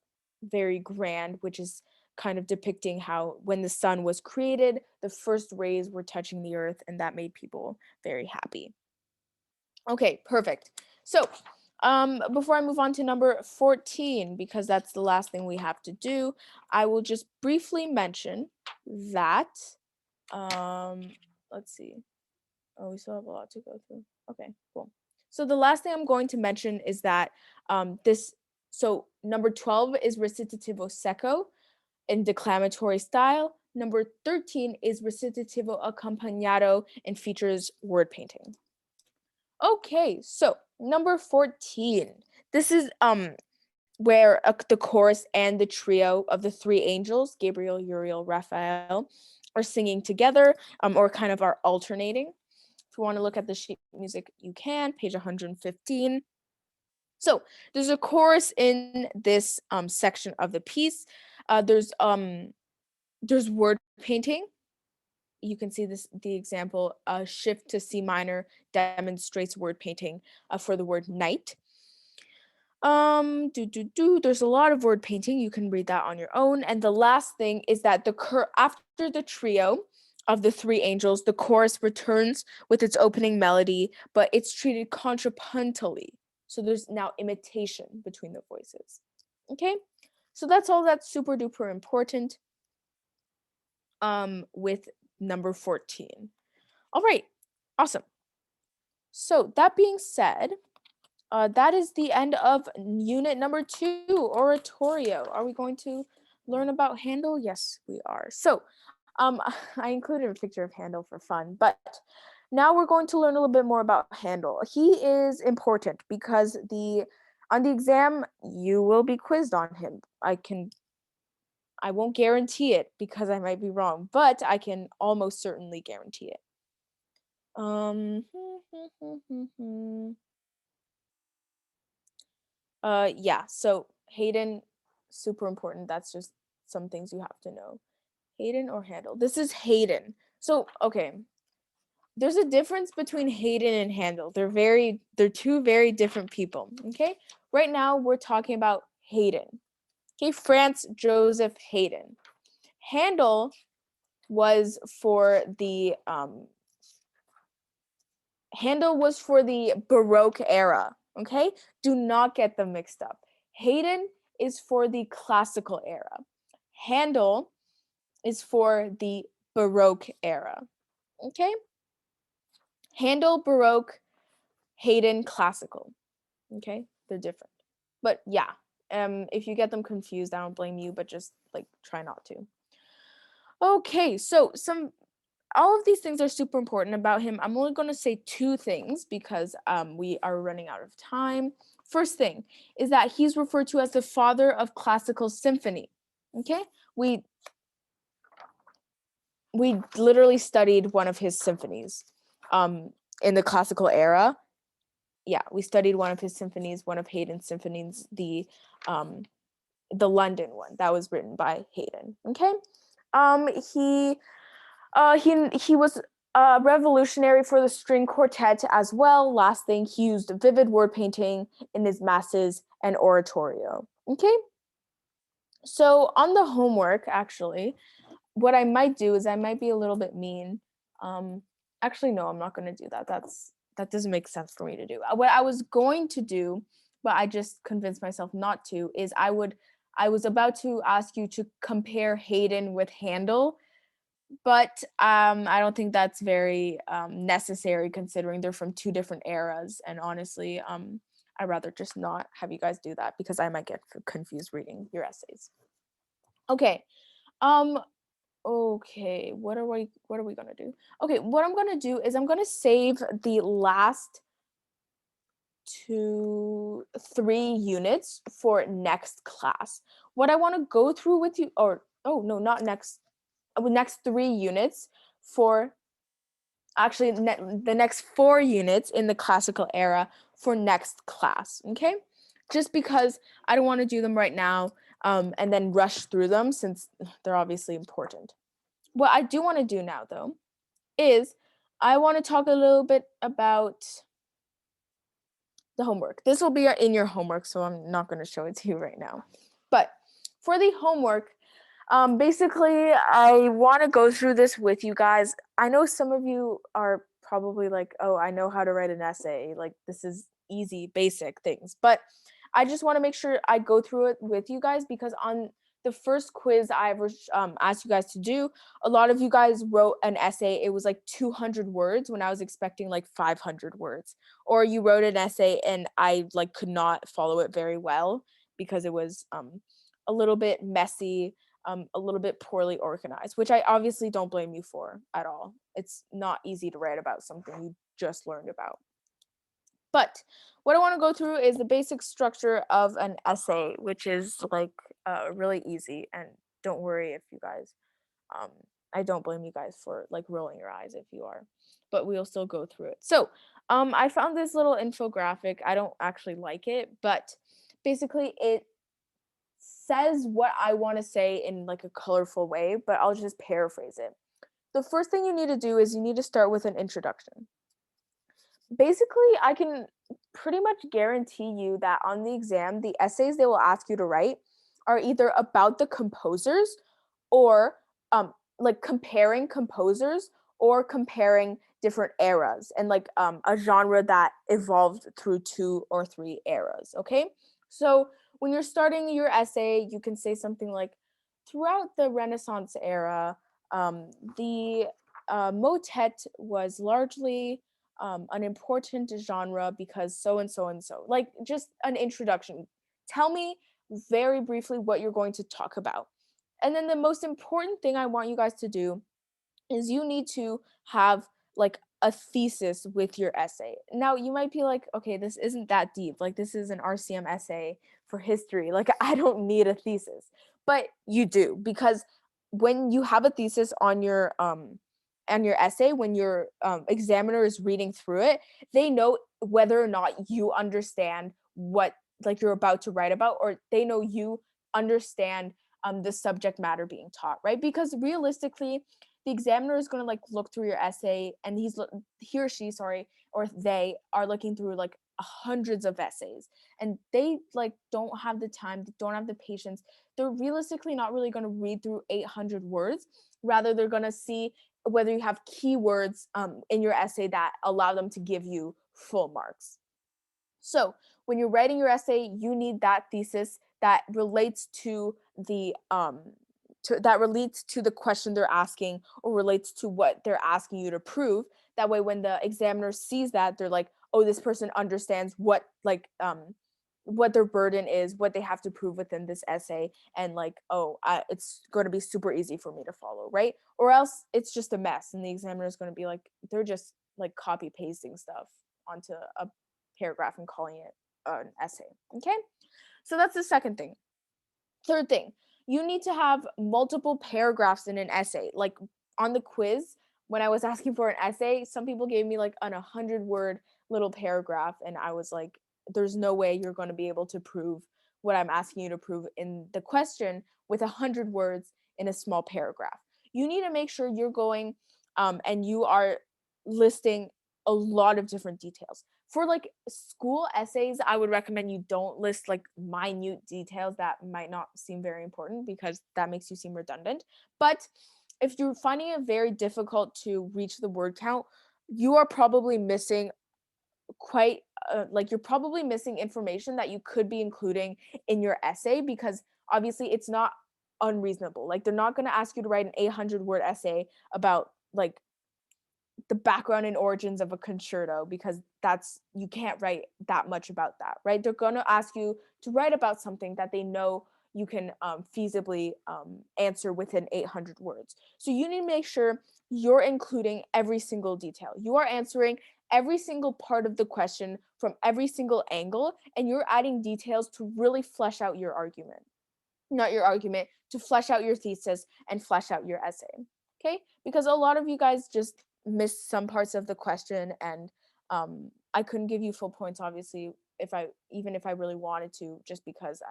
very grand, which is kind of depicting how when the sun was created, the first rays were touching the earth, and that made people very happy. Okay, perfect. So, before I move on to number 14, because that's the last thing we have to do, I will just briefly mention that, let's see. Oh, we still have a lot to go through. Okay, cool. So the last thing I'm going to mention is that so number 12 is recitativo secco in declamatory style. Number 13 is recitativo accompagnado and features word painting. Okay, so number 14. This is where the chorus and the trio of the three angels, Gabriel, Uriel, Raphael, are singing together, or kind of are alternating. If you want to look at the sheet music, you can, page 115. So there's a chorus in this section of the piece. There's word painting. You can see this the example, shift to C minor demonstrates word painting for the word night. There's a lot of word painting. You can read that on your own. And the last thing is that after the trio of the three angels, the chorus returns with its opening melody, but it's treated contrapuntally. So there's now imitation between the voices. Okay, so that's all that's super duper important with number 14. All right, awesome. So that being said, that is the end of unit number 2, oratorio. Are we going to learn about Handel? Yes, we are. So, I included a picture of Handel for fun, but now we're going to learn a little bit more about Handel. He is important because on the exam you will be quizzed on him. I won't guarantee it because I might be wrong, but I can almost certainly guarantee it. Um, yeah, so Haydn, super important. That's just some things you have to know. Haydn or Handel? This is Haydn. So, okay, there's a difference between Haydn and Handel. They're two very different people, okay? Right now we're talking about Haydn. Okay, Franz Joseph Haydn. Handel was for the Handel was for the Baroque era, okay? Do not get them mixed up. Haydn is for the classical era. Handel is for the Baroque era, okay? Handel, Baroque, Haydn, classical, okay? They're different. But yeah, if you get them confused, I don't blame you, but just like try not to. Okay, so all of these things are super important about him. I'm only going to say two things because we are running out of time. First thing is that he's referred to as the father of classical symphony. Okay, we literally studied one of his symphonies in the classical era. Yeah, we studied one of his symphonies, one of Haydn's symphonies, the London one that was written by Haydn. Okay, um, he he was revolutionary for the string quartet as well. Last thing, he used vivid word painting in his masses and oratorio. Okay, so on the homework, actually, what I might do is I might be a little bit mean. Um, actually, no, I'm not going to do that. That doesn't make sense for me to do. What I was going to do, but I just convinced myself not to, is I was about to ask you to compare Haydn with Handel, but I don't think that's very necessary considering they're from two different eras. And honestly, I'd rather just not have you guys do that because I might get confused reading your essays. Okay. Um, okay, what are we gonna do? Okay, what I'm gonna do is I'm gonna save the last 2 3 units for next class. What I want to go through with you, or oh no, not next, next 3 units for actually the next 4 units in the classical era for next class. Okay, just because I don't want to do them right now and then rush through them since they're obviously important. What I do want to do now, though, is I want to talk a little bit about the homework. This will be in your homework, so I'm not going to show it to you right now. But for the homework, basically, I want to go through this with you guys. I know some of you are probably like, oh, I know how to write an essay. Like, this is easy, basic things. But I just want to make sure I go through it with you guys because on the first quiz I ever asked you guys to do, a lot of you guys wrote an essay. It was like 200 words when I was expecting like 500 words. Or you wrote an essay and I like could not follow it very well because it was a little bit messy, a little bit poorly organized, which I obviously don't blame you for at all. It's not easy to write about something you just learned about. But what I want to go through is the basic structure of an essay, which is like really easy. And don't worry if you guys, um, I don't blame you guys for like rolling your eyes if you are, but we'll still go through it. So I found this little infographic. I don't actually like it, but basically it says what I want to say in like a colorful way, but I'll just paraphrase it. The first thing you need to do is you need to start with an introduction. Basically, I can pretty much guarantee you that on the exam, the essays they will ask you to write are either about the composers or like comparing composers or comparing different eras and like a genre that evolved through 2 or 3 eras. Okay, so when you're starting your essay, you can say something like, throughout the Renaissance era, the motet was largely an important genre because so and so and so. Like just an introduction. Tell me very briefly what you're going to talk about. And then the most important thing I want you guys to do is you need to have like a thesis with your essay. Now, you might be like, okay, this isn't that deep. Like, this is an RCM essay for history. Like, I don't need a thesis. But you do, because when you have a thesis on your essay, when your examiner is reading through it, they know whether or not you understand what like you're about to write about, or they know you understand the subject matter being taught, right? Because realistically, the examiner is going to like look through your essay, and he or she, sorry, or they are looking through like hundreds of essays, and they like don't have the time, they don't have the patience. They're realistically not really going to read through 800 words. Rather, they're going to see whether you have keywords in your essay that allow them to give you full marks. So when you're writing your essay, you need that thesis that relates to the question they're asking, or relates to what they're asking you to prove. That way, when the examiner sees that, they're like, oh, this person understands what their burden is, what they have to prove within this essay, and like, oh, it's going to be super easy for me to follow, right? Or else it's just a mess, and the examiner is going to be like, they're just like copy pasting stuff onto a paragraph and calling it an essay. Okay, so that's the second thing. Third thing, you need to have multiple paragraphs in an essay. Like on the quiz, when I was asking for an essay, some people gave me like an 100-word little paragraph, and I was like, there's no way you're going to be able to prove what I'm asking you to prove in the question with 100 words in a small paragraph. You need to make sure you're going and you are listing a lot of different details. For like school essays, I would recommend you don't list like minute details that might not seem very important, because that makes you seem redundant. But if you're finding it very difficult to reach the word count, you are probably missing quite like you're probably missing information that you could be including in your essay, because obviously it's not unreasonable. Like, they're not going to ask you to write an 800-word essay about like the background and origins of a concerto, because that's, you can't write that much about that, right? They're going to ask you to write about something that they know you can feasibly answer within 800 words. So you need to make sure you're including every single detail. You are answering every single part of the question from every single angle, and you're adding details to really flesh out your argument. Not your argument, to flesh out your thesis and flesh out your essay. Okay? Because a lot of you guys just missed some parts of the question, and I couldn't give you full points, obviously, even if I really wanted to, just because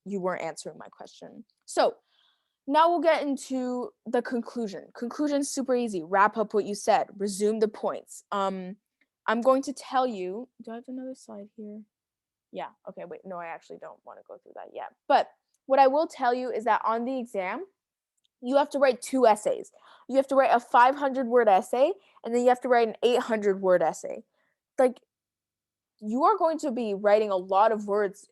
you weren't answering my question. So now we'll get into the conclusion. Conclusion's super easy. Wrap up what you said. Resume the points. I'm going to tell you. Do I have another slide here? Yeah. Okay. Wait. No, I actually don't want to go through that yet. But what I will tell you is that on the exam, you have to write 2 essays. You have to write a 500-word essay, and then you have to write an 800-word essay. Like, you are going to be writing a lot of words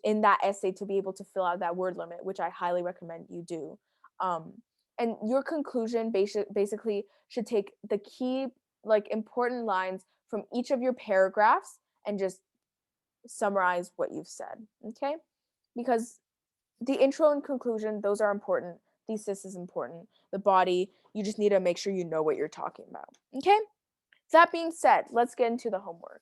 in that essay to be able to fill out that word limit, which I highly recommend you do. Um, and your conclusion basically should take the key, like, important lines from each of your paragraphs and just summarize what you've said. Okay? Because the intro and conclusion, those are important. Thesis is important. The body, you just need to make sure you know what you're talking about. Okay? That being said, let's get into the homework.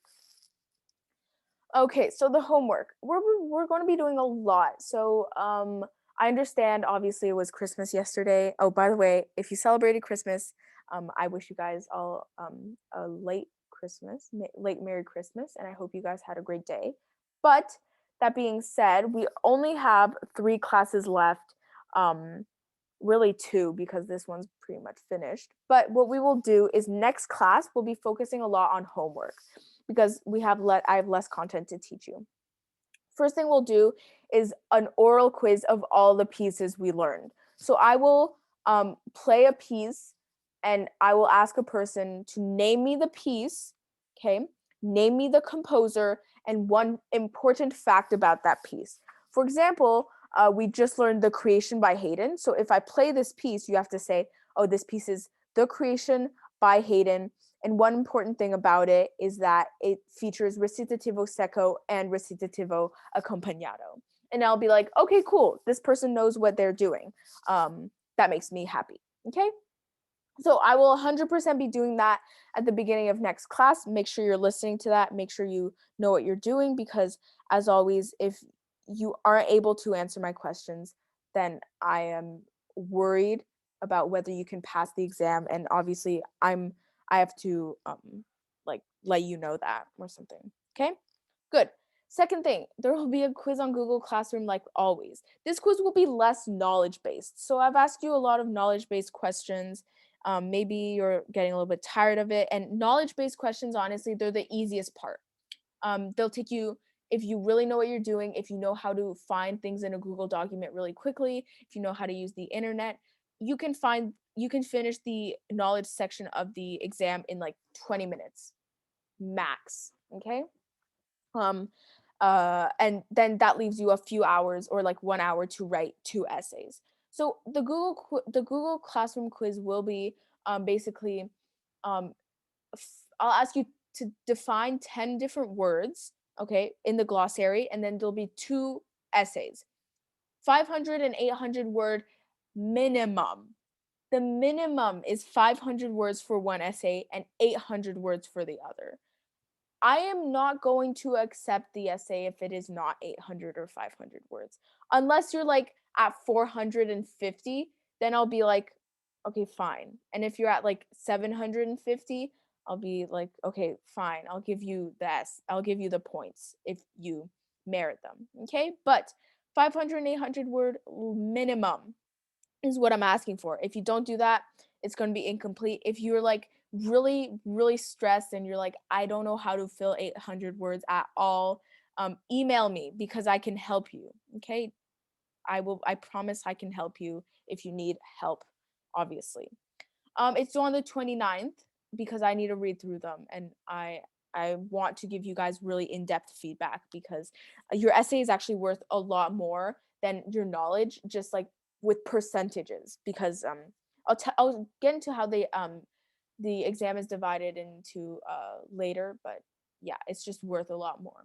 Okay, so the homework. We're going to be doing a lot. So I understand, obviously, it was Christmas yesterday. Oh, by the way, if you celebrated Christmas, I wish you guys all a late Merry Christmas, and I hope you guys had a great day. But that being said, we only have 3 classes left. Really 2, because this one's pretty much finished. But what we will do is next class we'll be focusing a lot on homework, because I have less content to teach you. First thing we'll do is an oral quiz of all the pieces we learned. So I will play a piece, and I will ask a person to name me the piece, okay? Name me the composer and one important fact about that piece. For example, we just learned The Creation by Haydn. So if I play this piece, you have to say, oh, this piece is The Creation by Haydn. And one important thing about it is that it features recitativo secco and recitativo accompagnato. And I'll be like, okay, cool, this person knows what they're doing. That makes me happy. Okay. So I will 100% be doing that at the beginning of next class. Make sure you're listening to that. Make sure you know what you're doing, because as always, if you aren't able to answer my questions, then I am worried about whether you can pass the exam. And obviously I have to like let you know that or something. Okay? Good. Second thing, there will be a quiz on Google Classroom like always. This quiz will be less knowledge based. So I've asked you a lot of knowledge based questions. Maybe you're getting a little bit tired of it. And knowledge based questions, honestly, they're the easiest part. They'll take you, if you really know what you're doing, if you know how to find things in a Google document really quickly, if you know how to use the internet, you can finish the knowledge section of the exam in like 20 minutes max. Okay. um and then that leaves you a few hours or like 1 hour to write 2 essays. So the Google Classroom quiz will be basically um I'll ask you to define 10 different words, okay, in the glossary, and then there'll be 2 essays, 500 and 800 word minimum. The minimum is 500 words for one essay and 800 words for the other. I am not going to accept the essay if it is not 800 or 500 words. Unless you're like at 450, then I'll be like, okay, fine. And if you're at like 750, I'll be like, okay, fine. I'll give you this. I'll give you the points if you merit them. Okay? But 500 and 800 word minimum is what I'm asking for. If you don't do that, it's going to be incomplete. If you're like really, really stressed and you're like, I don't know how to fill 800 words at all, email me because I can help you. Okay. I promise I can help you if you need help, obviously. It's on the 29th because I need to read through them, and I want to give you guys really in-depth feedback because your essay is actually worth a lot more than your knowledge, just like with percentages. Because I'll get into how the exam is divided into later, but yeah, it's just worth a lot more.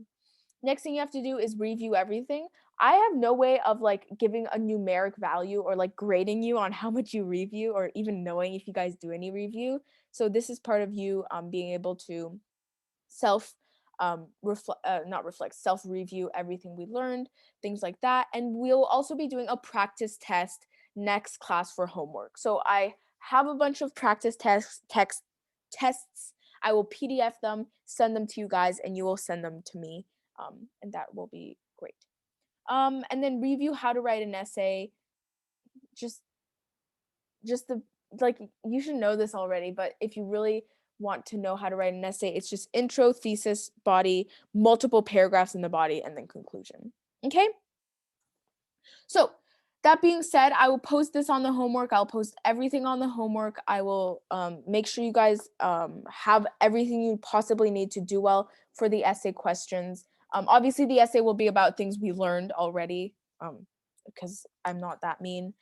Next thing you have to do is review everything. I have no way of like giving a numeric value or like grading you on how much you review or even knowing if you guys do any review. So this is part of you being able to self not reflect, self review everything we learned, things like that. And we'll also be doing a practice test next class for homework. So I have a bunch of practice tests. I will PDF them, send them to you guys, and you will send them to me, and that will be great. And then review how to write an essay. Just the like you should know this already, but if you really want to know how to write an essay, it's just intro, thesis, body, multiple paragraphs in the body, and then conclusion. Okay? So that being said, I will post this on the homework. I'll post everything on the homework. I will make sure you guys have everything you possibly need to do well for the essay questions. Obviously, the essay will be about things we learned already, because I'm not that mean.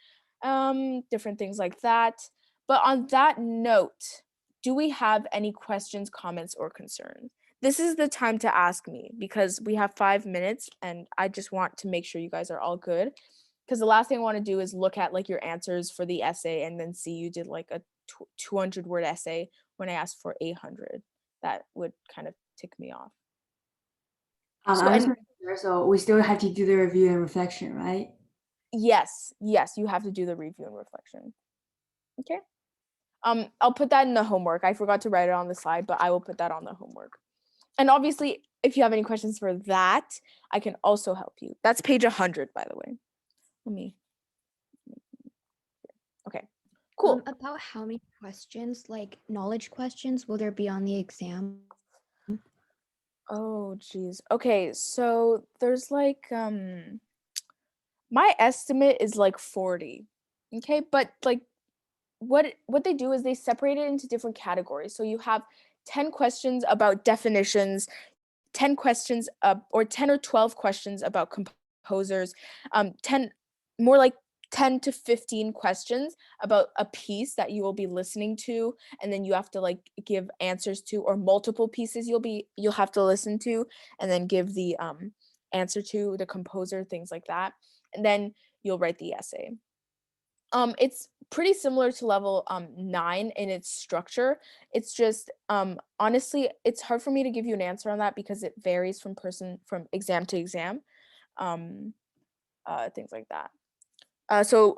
Different things like that. But on that note, do we have any questions, comments, or concerns? This is the time to ask me because we have 5 minutes and I just want to make sure you guys are all good. Because the last thing I want to do is look at like your answers for the essay and then see you did like a 200 word essay when I asked for 800. That would kind of tick me off. So, I was and not sure, so we still have to do the review and reflection, right? yes, you have to do the review and reflection. Okay. I'll put that in the homework. I forgot to write it on the slide, but I will put that on the homework. And obviously, if you have any questions for that, I can also help you. That's page 100, by the way. Let me. Okay. Cool. About how many questions, like knowledge questions, will there be on the exam? Oh, geez. Okay, so there's like my estimate is like 40. Okay, but like what they do is they separate it into different categories. So you have 10 questions about definitions, 10 questions or 10 or 12 questions about composers, 10 more like 10 to 15 questions about a piece that you will be listening to, and then you have to like give answers to, or multiple pieces you'll have to listen to and then give the answer to, the composer, things like that. And then you'll write the essay. It's pretty similar to level 9 in its structure. It's just honestly, it's hard for me to give you an answer on that because it varies from exam to exam. Things like that. So